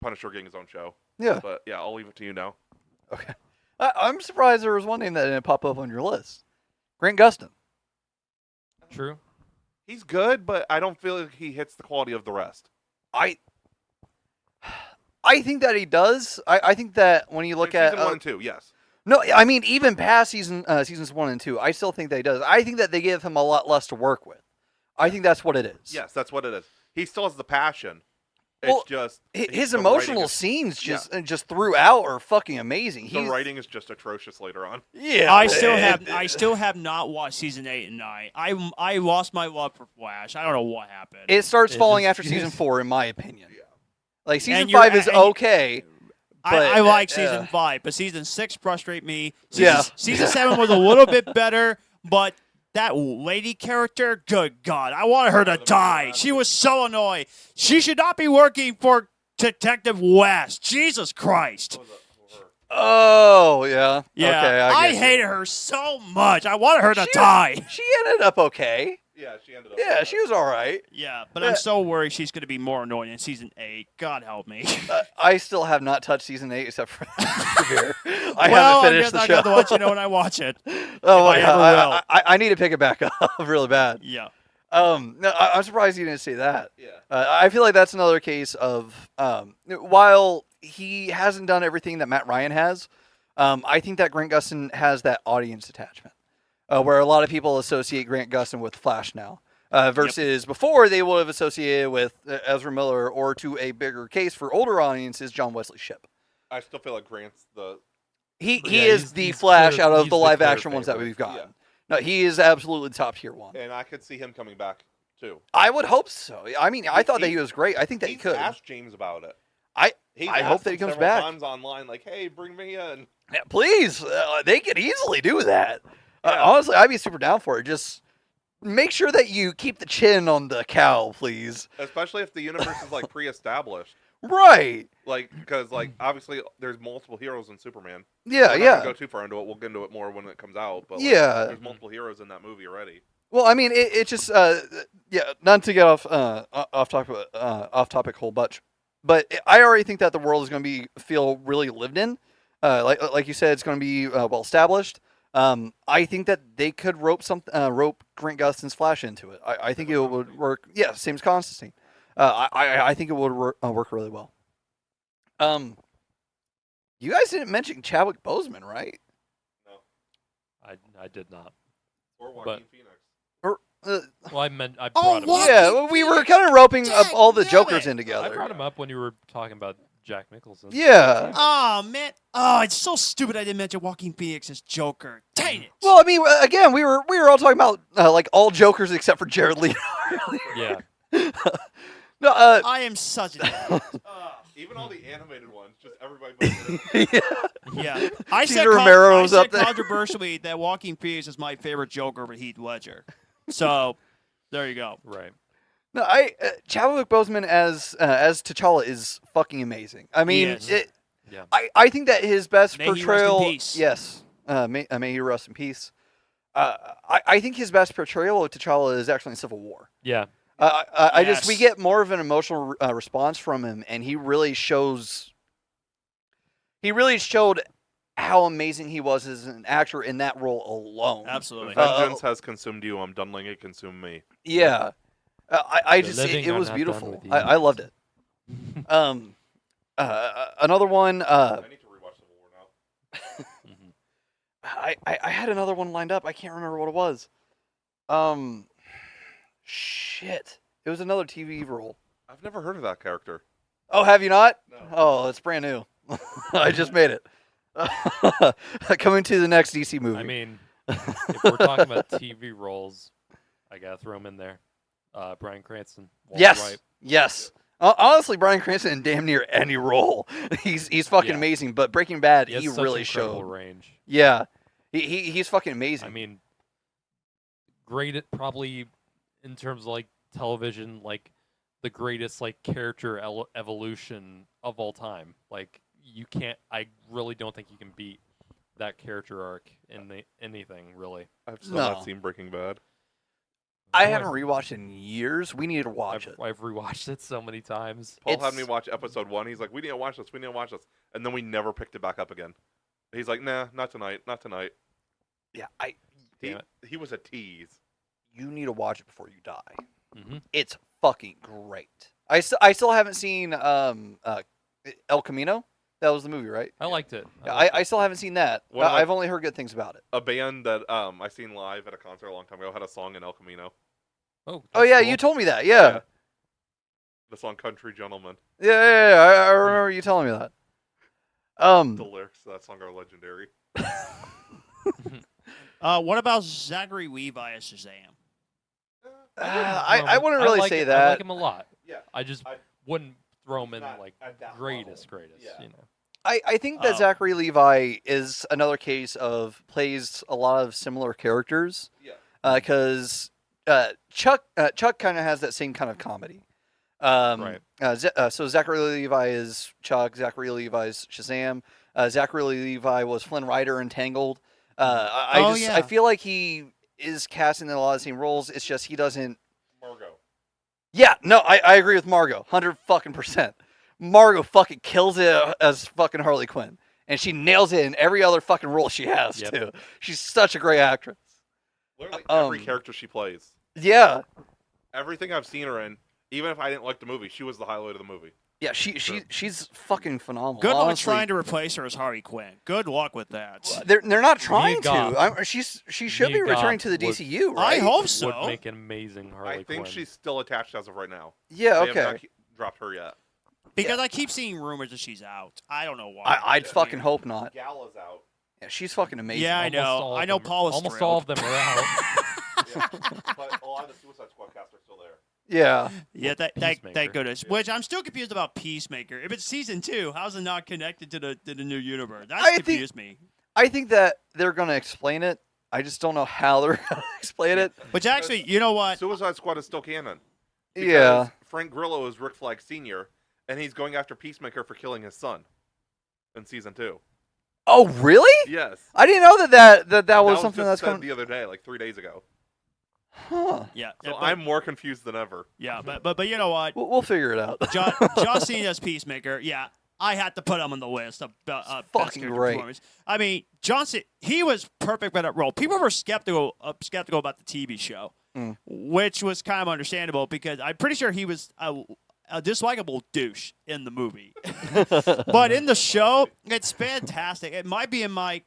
Punisher getting his own show. Yeah. But yeah, I'll leave it to you now. Okay. I'm surprised there was one name that didn't pop up on your list. Grant Gustin. True. He's good, but I don't feel like he hits the quality of the rest. I think that he does. I think that when you look In at season 1 and 2, yes. no, I mean even past seasons 1 and 2, I still think that he does. I think that they give him a lot less to work with. I think that's what it is. Yes, that's what it is. He still has the passion. Well, It's just his the emotional writing is- scenes just throughout are fucking amazing. The writing is just atrocious later on. Yeah. I still have not watched season 8 and 9. I lost my love for Flash. I don't know what happened. It starts It falling just- after season 4, in my opinion. Yeah. Like season And you're- 5 is and- okay. But, I like season 5, but season 6 frustrated me. Yeah. Season 7 was a little bit better, but that lady character, good God, I wanted her to die. She was so annoying. She should not be working for Detective West. Jesus Christ. Oh yeah. Yeah, Okay. I get you. hated her so much. I wanted her to She- die. She ended up okay. Yeah, she ended up. Yeah, she was all right. Yeah, but Yeah. I'm so worried she's going to be more annoying in season 8. God help me. I still have not touched season 8 except for Severe. I well, haven't finished I the guess I'll have to show. let you know when I watch it. Oh, I yeah, ever will. I need to pick it back up really bad. Yeah. No, I'm surprised you didn't say that. Yeah. I feel like that's another case of while he hasn't done everything that Matt Ryan has, I think that Grant Gustin has that audience attachment, where a lot of people associate Grant Gustin with Flash now, versus before they would have associated with Ezra Miller, or to a bigger case for older audiences, John Wesley Shipp. I still feel like Grant's the. He Yeah, is he's the clear- Flash out of he's the the live clear action ones that favorite. we've gotten. Yeah. No, he is absolutely top tier one. And I could see him coming back too. I would hope so. I mean, I thought that he- he was great. I think that he He's could. asked James about it. He's I asked hope that he him comes several back. times online, like, "Hey, bring me in." Yeah, please, they could easily do that. Yeah. Honestly, I'd be super down for it. Just make sure that you keep the chin on the cow, please. Especially if the universe is like pre-established, Right. like because like obviously there's multiple heroes in Superman. Yeah, We're not gonna yeah. go too far into it. We'll get into it more when it comes out. But like, Yeah. there's multiple heroes in that movie already. Well, I mean, it just yeah, not to get off topic whole bunch, but I already think that the world is going to feel really lived in. Like you said, it's going to be well established. I think that they could rope Grant Gustin's Flash into it. I think it would work. Yeah, same as Constantine. I think it would work really well. You guys didn't mention Chadwick Boseman, right? I did not. Or Joaquin But- Phoenix. Well, I brought Oh, him. what? Yeah, well, we were kind of roping up all the Damn Jokers it. in I together. brought him up when you were talking about Jack Nicholson. Yeah. Oh, man. Oh, it's so stupid I didn't mention Joaquin Phoenix as Joker. Dang it. Well, I mean, again, we were all talking about like all Jokers except for Jared Leto. Yeah. No, I am such an idiot. Even all the animated ones, just everybody. yeah. Yeah. I Cesar said, Romero I was said up there. controversially that Joaquin Phoenix is my favorite Joker over Heath Ledger. So, there you go. Right. No, Chadwick Boseman as T'Challa is fucking amazing. I mean, is. Yeah. I think that his best May he rest in portrayal. peace. Yes, may he rest in peace. I think his best portrayal of T'Challa is actually in Civil War. Yeah. I just we Yes. get more of an emotional response from him, and he really shows. He really showed how amazing he was as an actor in that role alone. Absolutely. Vengeance has consumed you. I'm done letting it consume me. Yeah, I The just living it are was not done beautiful. with you. I loved it. Another one. I need to rewatch Civil War now. I had another one lined up. I can't remember what it was. Shit. It was another TV role. I've never heard of that character. Oh, have you not? No. Oh, it's brand new. I just made it. Coming to the next DC movie. I mean, if we're talking about TV roles, I gotta throw him in there. Bryan Cranston. Walter yes, White. yes. Honestly, Bryan Cranston in damn near any role, he's fucking Yeah. amazing. But Breaking Bad, He has he such really incredible showed. range. Yeah, he's fucking amazing. I mean, great at probably in terms of like television, like the greatest like character evolution of all time. Like you can't. I really don't think you can beat that character arc in anything really. I've still No. not seen Breaking Bad. I Oh, haven't rewatched in years. We need to watch it. I've rewatched it so many times. Paul had me It's- watch episode 1. He's like, "We need to watch this. We need to watch this," and then we never picked it back up again. He's like, "Nah, not tonight. Not tonight." Yeah, He, Damn it. he was a tease. you need to watch it before you die. Hmm. It's fucking great. I still haven't seen El Camino. That was the movie, right? I liked it. Yeah, liked I still haven't seen that. One of my- I've only heard good things about it. A band that I seen live at a concert a long time ago had a song in El Camino. Oh, Oh yeah, that's you cool. told me that. Yeah, The song "Country Gentleman." yeah. I remember you telling me that. The lyrics to that song are legendary. What about Zachary Levi as Shazam? I wouldn't really like say I that. like him a lot. Yeah, I just I- wouldn't throw him in not like at that greatest, level. greatest. Yeah. You know. I think that Oh. Zachary Levi is another case of plays a lot of similar characters. Yeah. Because Chuck kind of has that same kind of comedy. Right. So Zachary Levi is Chuck. Zachary Levi is Shazam. Zachary Levi was Flynn Rider in Tangled. Oh, I yeah. feel like he is casting in a lot of the same roles. It's just he doesn't. Margot. Yeah, no, I agree with Margot, 100%. Margot fucking kills it as fucking Harley Quinn, and she nails it in every other fucking role she has Yep. too. She's such a great actress. Literally every Um, character she plays. Yeah, Everything I've seen her in, even if I didn't like the movie, she was the highlight of the movie. yeah, she's fucking phenomenal. Good luck honestly. trying to replace her as Harley Quinn. Good luck with that. They're not trying Goff. to. She should be Mia returning Goth to the would- DCU, I right? hope Would so. make an amazing Harley I think Quinn. she's still attached as of right now. Yeah, They have okay. not dropped her yet. Because I keep seeing rumors that she's out. I don't know why. I'd fucking hope not. Gala's out. Yeah, she's fucking amazing. Yeah, I Almost know. all of I know them- Paul is Almost thrilled. all of them are out. Yeah. But a lot of the Suicide Squad cast are still there. Yeah. Yeah, thank Peacemaker. goodness. Yeah. Which I'm still confused about Peacemaker. If it's season 2, how's it not connected to the new universe? That's I think- confused me. I think that they're gonna explain it. I just don't know how they're gonna explain it. Which actually, you know what? Suicide Squad is still canon. Because Yeah. Frank Grillo is Rick Flag Sr., and he's going after Peacemaker for killing his son in season 2. Oh, really? Yes. I didn't know that was was something just that's said coming. the other day, like 3 days ago. Huh. Yeah, So but, I'm more confused than ever. yeah, but you know what? We'll figure it out. John Cena's Peacemaker. Yeah, I had to put him on the list of best fucking character great. performance. I mean, John Cena, he was perfect for that role. People were skeptical about the TV show, which was kind of understandable because I'm pretty sure he was a dislikable douche in the movie. But in the show, it's fantastic. It might be in my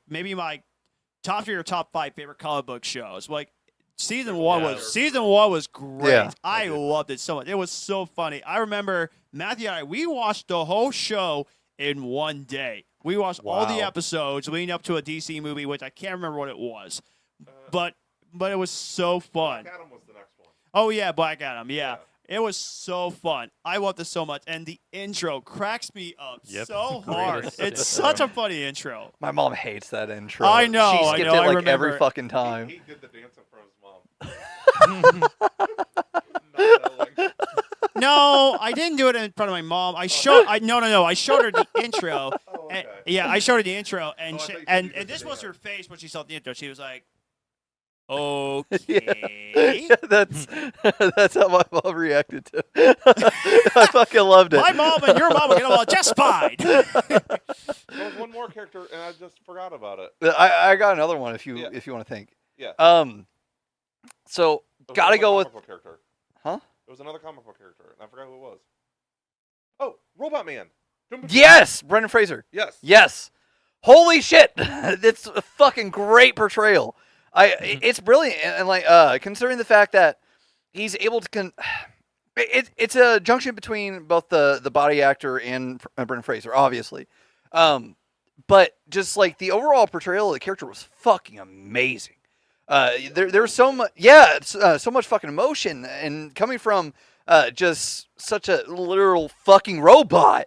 top 3 or top 5 favorite comic book shows. Like season one was great. Yeah. I loved it so much. It was so funny. I remember Matthew and I, we watched the whole show in one day. We watched all the Wow. episodes leading up to a DC movie, which I can't remember what it was, but it was so fun. Black Adam was the next one. Oh yeah, Black Adam. Yeah. It was so fun. I loved this so much, and the intro cracks me up Yep. so hard. Greatest It's intro. such a funny intro. My mom hates that intro. I know, She I skipped know, I it like every remember. fucking time. He did the dance in front of his mom. Not knowing. No, I didn't do it in front of my mom. I showed. No. I showed her the intro. Oh, And, okay. yeah, I showed her the intro, and Oh, I she, thought you said and you just this did was that. her face when she saw the intro. She was like, Yeah. "Okay." Yeah, that's how my mom reacted to it. I fucking loved it. My mom and your mom will get along just fine. There was one more character, and I just forgot about it. I got another one if you Yeah. want to think. Yeah. So It was gotta another go with comic book character. Huh? It was another comic book character, and I forgot who it was. Oh, Robot Man. Doom Patrol. yes, Brendan Fraser. Yes. Yes. Holy shit! It's a fucking great portrayal. It's brilliant, and like considering the fact that he's able to it's a junction between both the body actor and Brendan Fraser, obviously. But just like the overall portrayal of the character was fucking amazing. There's so much, so much fucking emotion, and coming from just such a literal fucking robot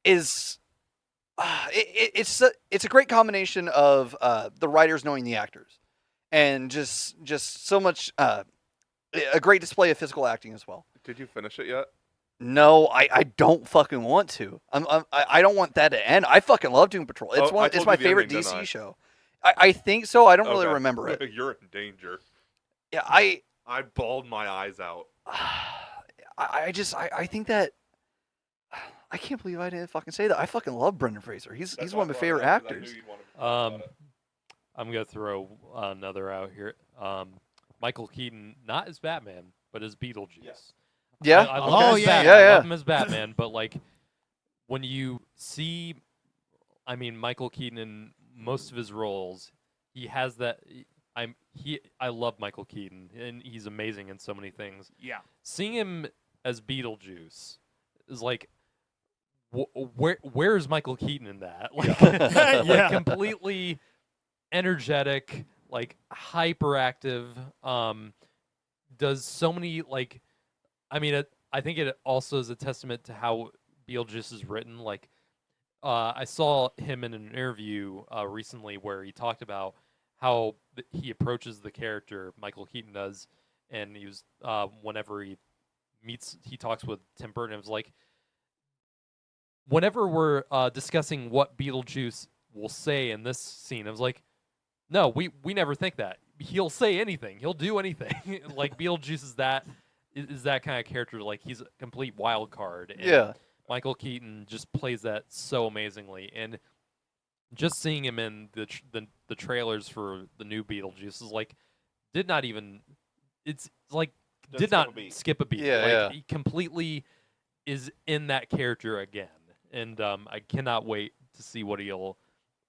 is. It's a great combination of the writers knowing the actors, and just so much a great display of physical acting as well. Did you finish it yet? No, I don't fucking want to. I don't want that to end. I fucking love Doom Patrol. It's Oh, I it's told my you the favorite ending, didn't I? DC show. I think so. I don't really Okay. remember it. You're in danger. Yeah, I bawled my eyes out. I think that I can't believe I didn't fucking say that. I fucking love Brendan Fraser. He's That's one why of my I favorite brought it up, 'cause I actors. knew you'd want to talk about it. I'm gonna throw another out here. Michael Keaton, not as Batman, but as Beetlejuice. Yes. Yeah. I love Oh, him as yeah. Batman. Yeah, I yeah. love him as Batman, but like when you see, I mean, Michael Keaton in most of his roles, he has that. I love Michael Keaton, and he's amazing in so many things. Yeah. Seeing him as Beetlejuice is like, where's Michael Keaton in that? Like, Yeah. like completely energetic, like hyperactive. Does so many like, I mean, I think it also is a testament to how Beetlejuice is written. Like, I saw him in an interview recently where he talked about how he approaches the character, Michael Keaton does, and he was whenever he talks with Tim Burton, it was like, whenever we're discussing what Beetlejuice will say in this scene, I was like, no, we never think that. He'll say anything. He'll do anything. Like, Beetlejuice is that kind of character. Like, he's a complete wild card. And Yeah. Michael Keaton just plays that so amazingly. And just seeing him in the trailers for the new Beetlejuice is like, did not Didn't skip not a beat. skip a beat. Yeah, like, yeah. he completely is in that character again. And I cannot wait to see what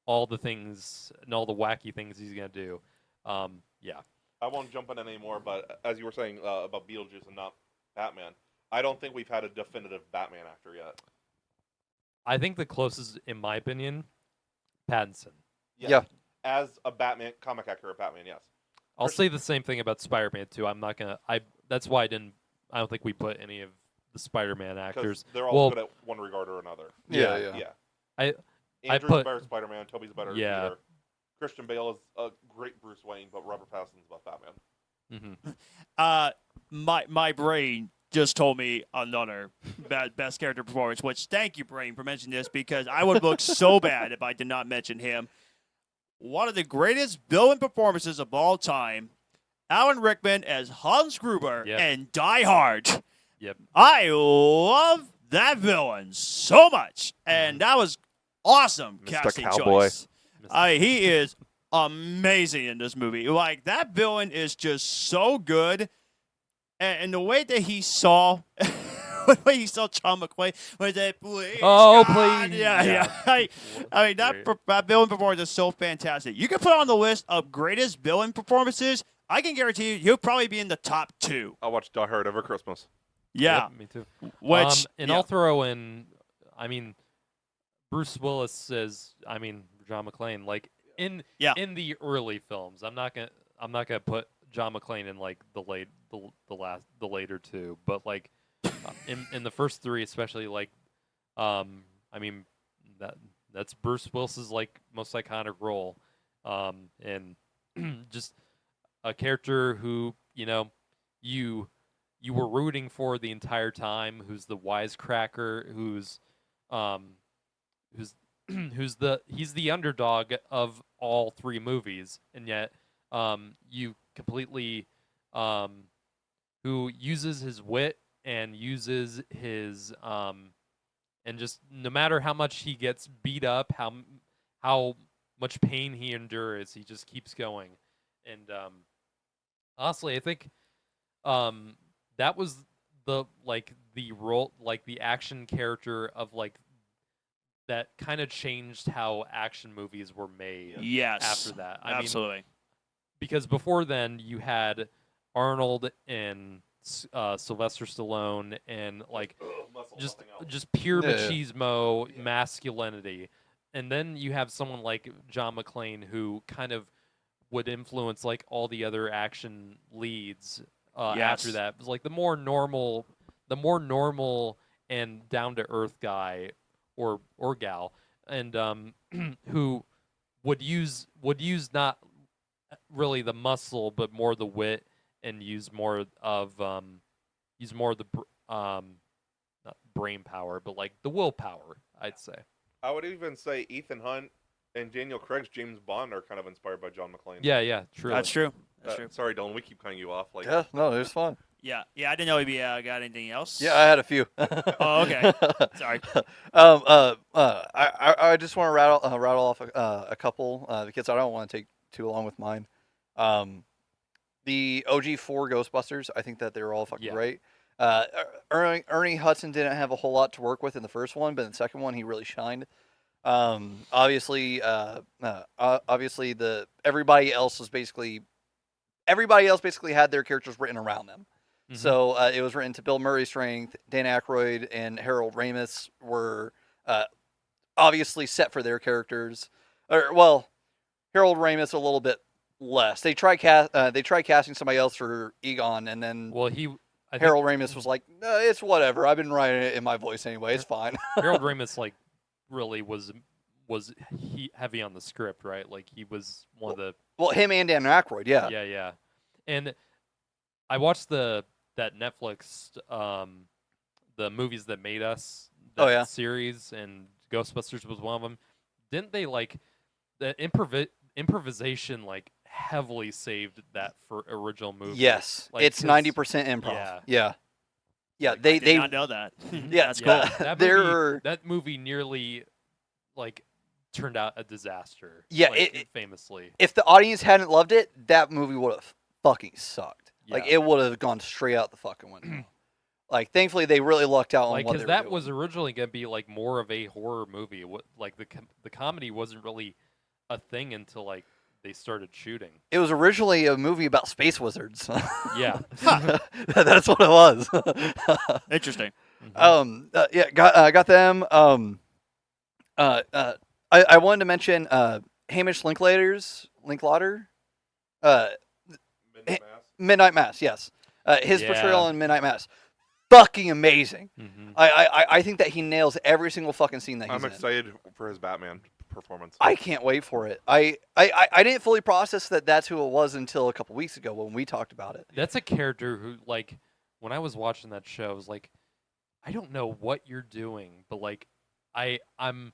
all the things and all the wacky things he's gonna do. Yeah. I won't jump in anymore, but as you were saying about Beetlejuice and not Batman, I don't think we've had a definitive Batman actor yet. I think the closest, in my opinion, Pattinson. Yes. Yeah. As a Batman comic actor of Batman, yes. I'll say the same thing about Spider-Man too. I'm not gonna. That's why I don't think we put any of the Spider-Man Because actors. they're all Well, good at one regard or another. Yeah. Yeah. I Andrew's put- a better Spider-Man. Toby's a better Yeah. Peter. Christian Bale is a great Bruce Wayne, but Robert Pattinson's about Batman. My brain just told me another best character performance, which thank you, brain, for mentioning this, because I would look so bad if I did not mention him. One of the greatest villain performances of all time, Alan Rickman as Hans Gruber Yep. in Die Hard. Yep. I love that villain so much, and that was awesome Mr. casting Cowboy. choice. He is amazing in this movie. Like, that villain is just so good, and the way that he saw, the way he saw John McClane, was that please, Oh, God. please. Yeah. Yeah. I mean that villain performance is so fantastic. You can put on the list of greatest villain performances. I can guarantee you, he'll probably be in the top 2. I watched Die Hard every Christmas. Yeah, Yep, me too. which And yeah. I'll throw in, I mean, Bruce Willis as, I mean, John McClane. Like in the early films, I'm not gonna put John McClane in like the later two, but like in the first 3, especially, like, I mean, that's Bruce Willis's like most iconic role, and just a character who, you you were rooting for the entire time, who's the wisecracker, who's he's the underdog of all three movies, and yet you completely who uses his wit and uses his and just no matter how much he gets beat up, how much pain he endures, he just keeps going. And honestly, I think that was the role, like the action character of like that kind of changed how action movies were made. Yes. After that, I mean, Absolutely. because before then you had Arnold and Sylvester Stallone and like Muscle, just nothing else. just pure Yeah. machismo Yeah. masculinity, and then you have someone like John McClane who kind of would influence like all the other action leads after Yes. that. It was like the more normal and down to earth guy or gal, and who would use not really the muscle but more the wit, and use more of the not brain power but like the willpower, I'd say. I would even say Ethan Hunt and Daniel Craig's James Bond are kind of inspired by John McClane. Yeah, true. That's true. That's true. Sorry, Dylan, we keep cutting you off. Like, Yeah, no, it was fun. Yeah. I didn't know if you got anything else. Yeah, I had a few. Oh, okay. Sorry. I just want to rattle off a couple because I don't want to take too long with mine. The OG 4 Ghostbusters, I think that they were all fucking Yeah. great. Ernie Hudson didn't have a whole lot to work with in the first one, but in the second one he really shined. Obviously, everybody else basically had their characters written around them. Mhm. So it was written to Bill Murray's strength. Dan Aykroyd and Harold Ramis were obviously set for their characters. Harold Ramis a little bit less. They tried casting somebody else for Egon, and then Well, I Harold Ramis was like, no, "It's whatever. I've been writing it in my voice anyway. It's fine." think Harold Ramis like really was he heavy on the script, right? Like he was one of the Well, him and Dan Aykroyd, yeah. yeah. And I watched that Netflix the movies that made us series, and Ghostbusters was one of them. Didn't they like the improvisation like heavily saved that for original movie? Yes, Like, it's 'cause- 90% improv. Yeah. Yeah. I They did not know that. yeah, That's Yeah, cool. that movie nearly like turned out a disaster. Yeah, like, famously. if the audience hadn't loved it, that movie would have fucking sucked. Like Yeah. it would have gone straight out the fucking window. Like thankfully they really lucked out on Like what because they were that doing. was originally gonna be like more of a horror movie. Like the comedy wasn't really a thing until like they started shooting. It was originally a movie about space wizards. Yeah. That's what it was. Interesting. Mhm. Got them. I wanted to mention Hamish Linklater, Midnight Mass. Midnight Mass. Yes, his Yeah. portrayal in Midnight Mass, fucking amazing. Mhm. I think that he nails every single fucking scene that he's I'm in. excited for his Batman performance. I can't wait for it. I didn't fully process that that's who it was until a couple weeks ago when we talked about it. That's a character who like when I was watching that show, I was like, I don't know what you're doing, but like I'm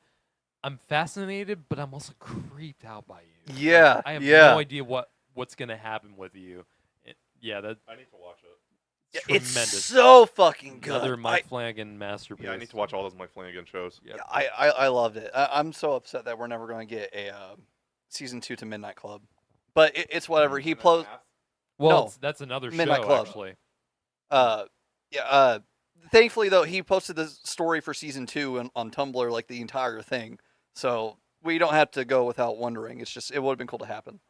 fascinated, but I'm also creeped out by you. Like, Yeah, I have yeah. no idea what's gonna happen with you. Yeah, that's I need to watch it. It's tremendous. so fucking good. Another Mike Flanagan masterpiece. Yeah, I need to watch all those Mike Flanagan shows. Yep. I loved it. I'm so upset that we're never going to get a season 2 to Midnight Club, but it's whatever. He Midnight closed. Mass. Well, No. that's another Midnight show Club. actually. Thankfully though, he posted the story for season 2 on Tumblr, like the entire thing, so we don't have to go without wondering. It's just it would have been cool to happen.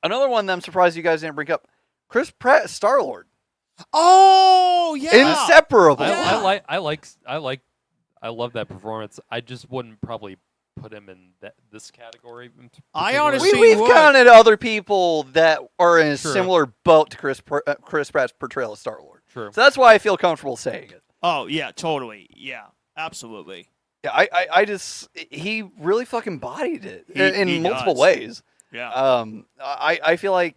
Another one that I'm surprised you guys didn't bring up: Chris Pratt, Star-Lord, Oh yeah. inseparable. Yeah. I love that performance. I just wouldn't probably put him in this category. I honestly- We've would. counted other people that are in a True. similar boat to Chris Pratt's portrayal of Star-Lord. True. So that's why I feel comfortable saying it. Oh yeah, totally. Yeah, absolutely. Yeah, I just he really fucking bodied it in He multiple does. ways. Yeah. I feel like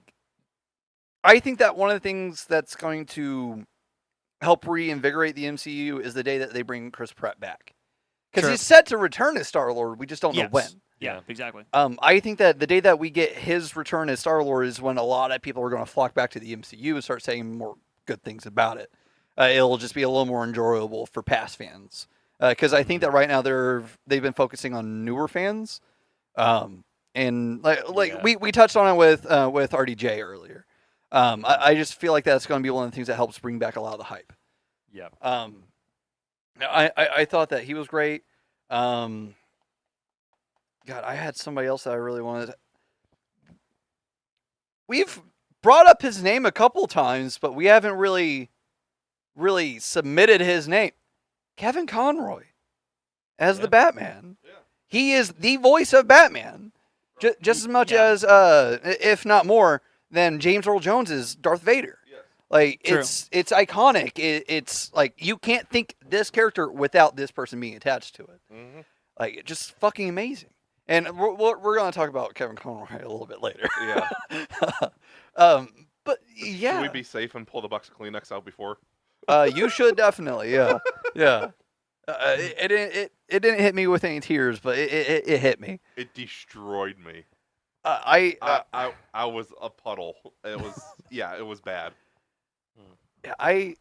I think that one of the things that's going to help reinvigorate the MCU is the day that they bring Chris Pratt back. Because Sure. he's set to return as Star-Lord. We just don't know Yes. when. Yeah, exactly. I think that the day that we get his return as Star-Lord is when a lot of people are going to flock back to the MCU and start saying more good things about it. It'll just be a little more enjoyable for past fans. Because I think that right now they've been focusing on newer fans. And Yeah. we touched on it with RDJ earlier. I just feel like that's going to be one of the things that helps bring back a lot of the hype. Yeah. I thought that he was great. God, I had somebody else that I really wanted. We've brought up his name a couple times, but we haven't really submitted his name. Kevin Conroy as the Batman. Yeah. He is the voice of Batman, just as much as, if not more, than James Earl Jones is Darth Vader. Yes. Like True. it's iconic. It's like you can't think this character without this person being attached to it. Mm-hmm. Like it's just fucking amazing. And we're going to talk about Kevin Conroy a little bit later. Yeah. But yeah, Should we be safe and pull the box of Kleenex out before? you should definitely, yeah. It didn't hit me with any tears, but it hit me. It destroyed me. I was a puddle. It was it was bad. I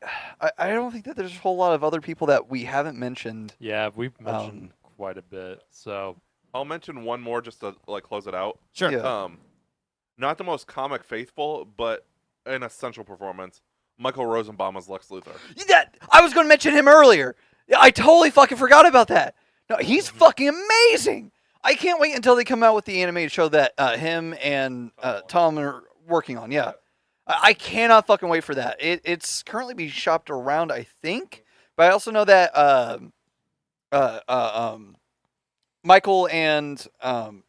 don't think that there's a whole lot of other people that we haven't mentioned. Yeah, we've mentioned quite a bit. So I'll mention one more just to close it out. Sure. Yeah. Not the most comic faithful, but an essential performance. Michael Rosenbaum as Lex Luthor. I was going to mention him earlier. I totally fucking forgot about that. No, he's fucking amazing. I can't wait until they come out with the animated show that him and Tom are working on. Yeah. I cannot fucking wait for that. It's currently being shopped around, I think. But I also know that Michael and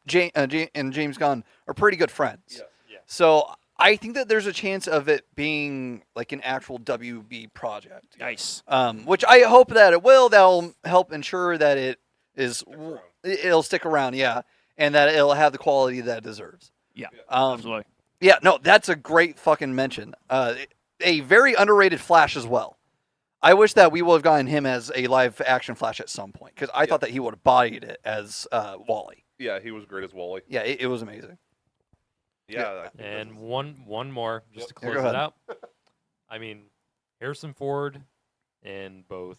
James Gunn are pretty good friends. Yes. So I think that there's a chance of it being like an actual WB project. Nice. Which I hope that it will. That'll help ensure that it'll stick around, yeah, and that it'll have the quality that it deserves. Yeah, Um, absolutely. Yeah, no, that's a great fucking mention. A very underrated Flash as well. I wish that we would have gotten him as a live action Flash at some point because I thought that he would have bodied it as Wally. Yeah, he was great as Wally. Yeah, it was amazing. Yeah. I think and that's- one more just to Yeah, close go it ahead. out. I mean, Harrison Ford in both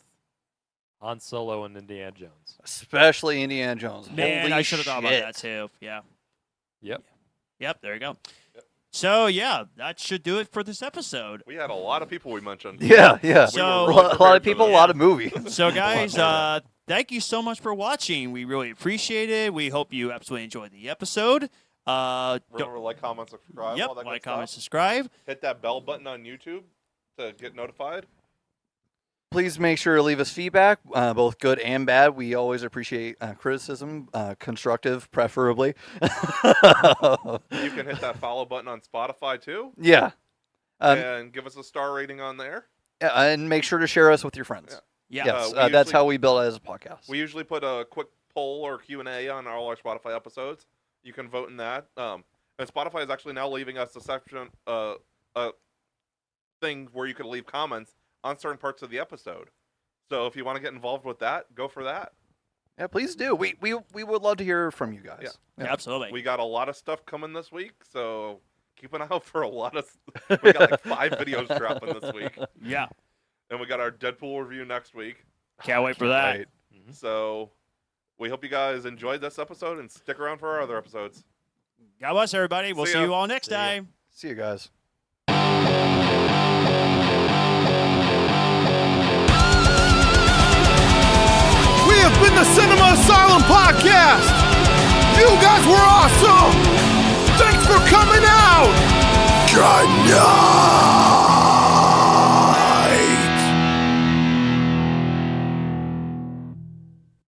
Han Solo and Indiana Jones. Especially Indiana Jones. Man, Holy I should have thought about shit. that too. Yeah. Yep. Yep. There you go. Yep. So yeah, that should do it for this episode. We had a lot of people we mentioned. Yeah, yeah. So- a really lot of prepared for people, a that. lot of movies. So guys, thank you so much for watching. We really appreciate it. We hope you absolutely enjoyed the episode. Don't- Remember, like, comment, subscribe. yep. all that good Like, stuff. comment, subscribe. Hit that bell button on YouTube to get notified. Please make sure to leave us feedback, both good and bad. We always appreciate criticism, constructive, preferably. You can hit that follow button on Spotify too, Yeah. and give us a star rating on there. And make sure to share us with your friends. Yeah. Yes, we that's usually- how we build it as a podcast. We usually put a quick poll or Q&A on all our Spotify episodes. You can vote in that. And Spotify is actually now leaving us a section, a thing where you can leave comments on certain parts of the episode. So if you want to get involved with that, go for that. Yeah, please do. We would love to hear from you guys. Yeah. Absolutely. We got a lot of stuff coming this week, so keep an eye out for a lot of. We got like 5 videos dropping this week, Yeah. and we got our Deadpool review next week. Can't wait for that. Right. So we hope you guys enjoyed this episode and stick around for our other episodes. God bless everybody. We'll See see ya. you all next See ya. time. See you guys. We have been the Cinema Asylum Podcast. You guys were awesome. Thanks for coming out. Good night.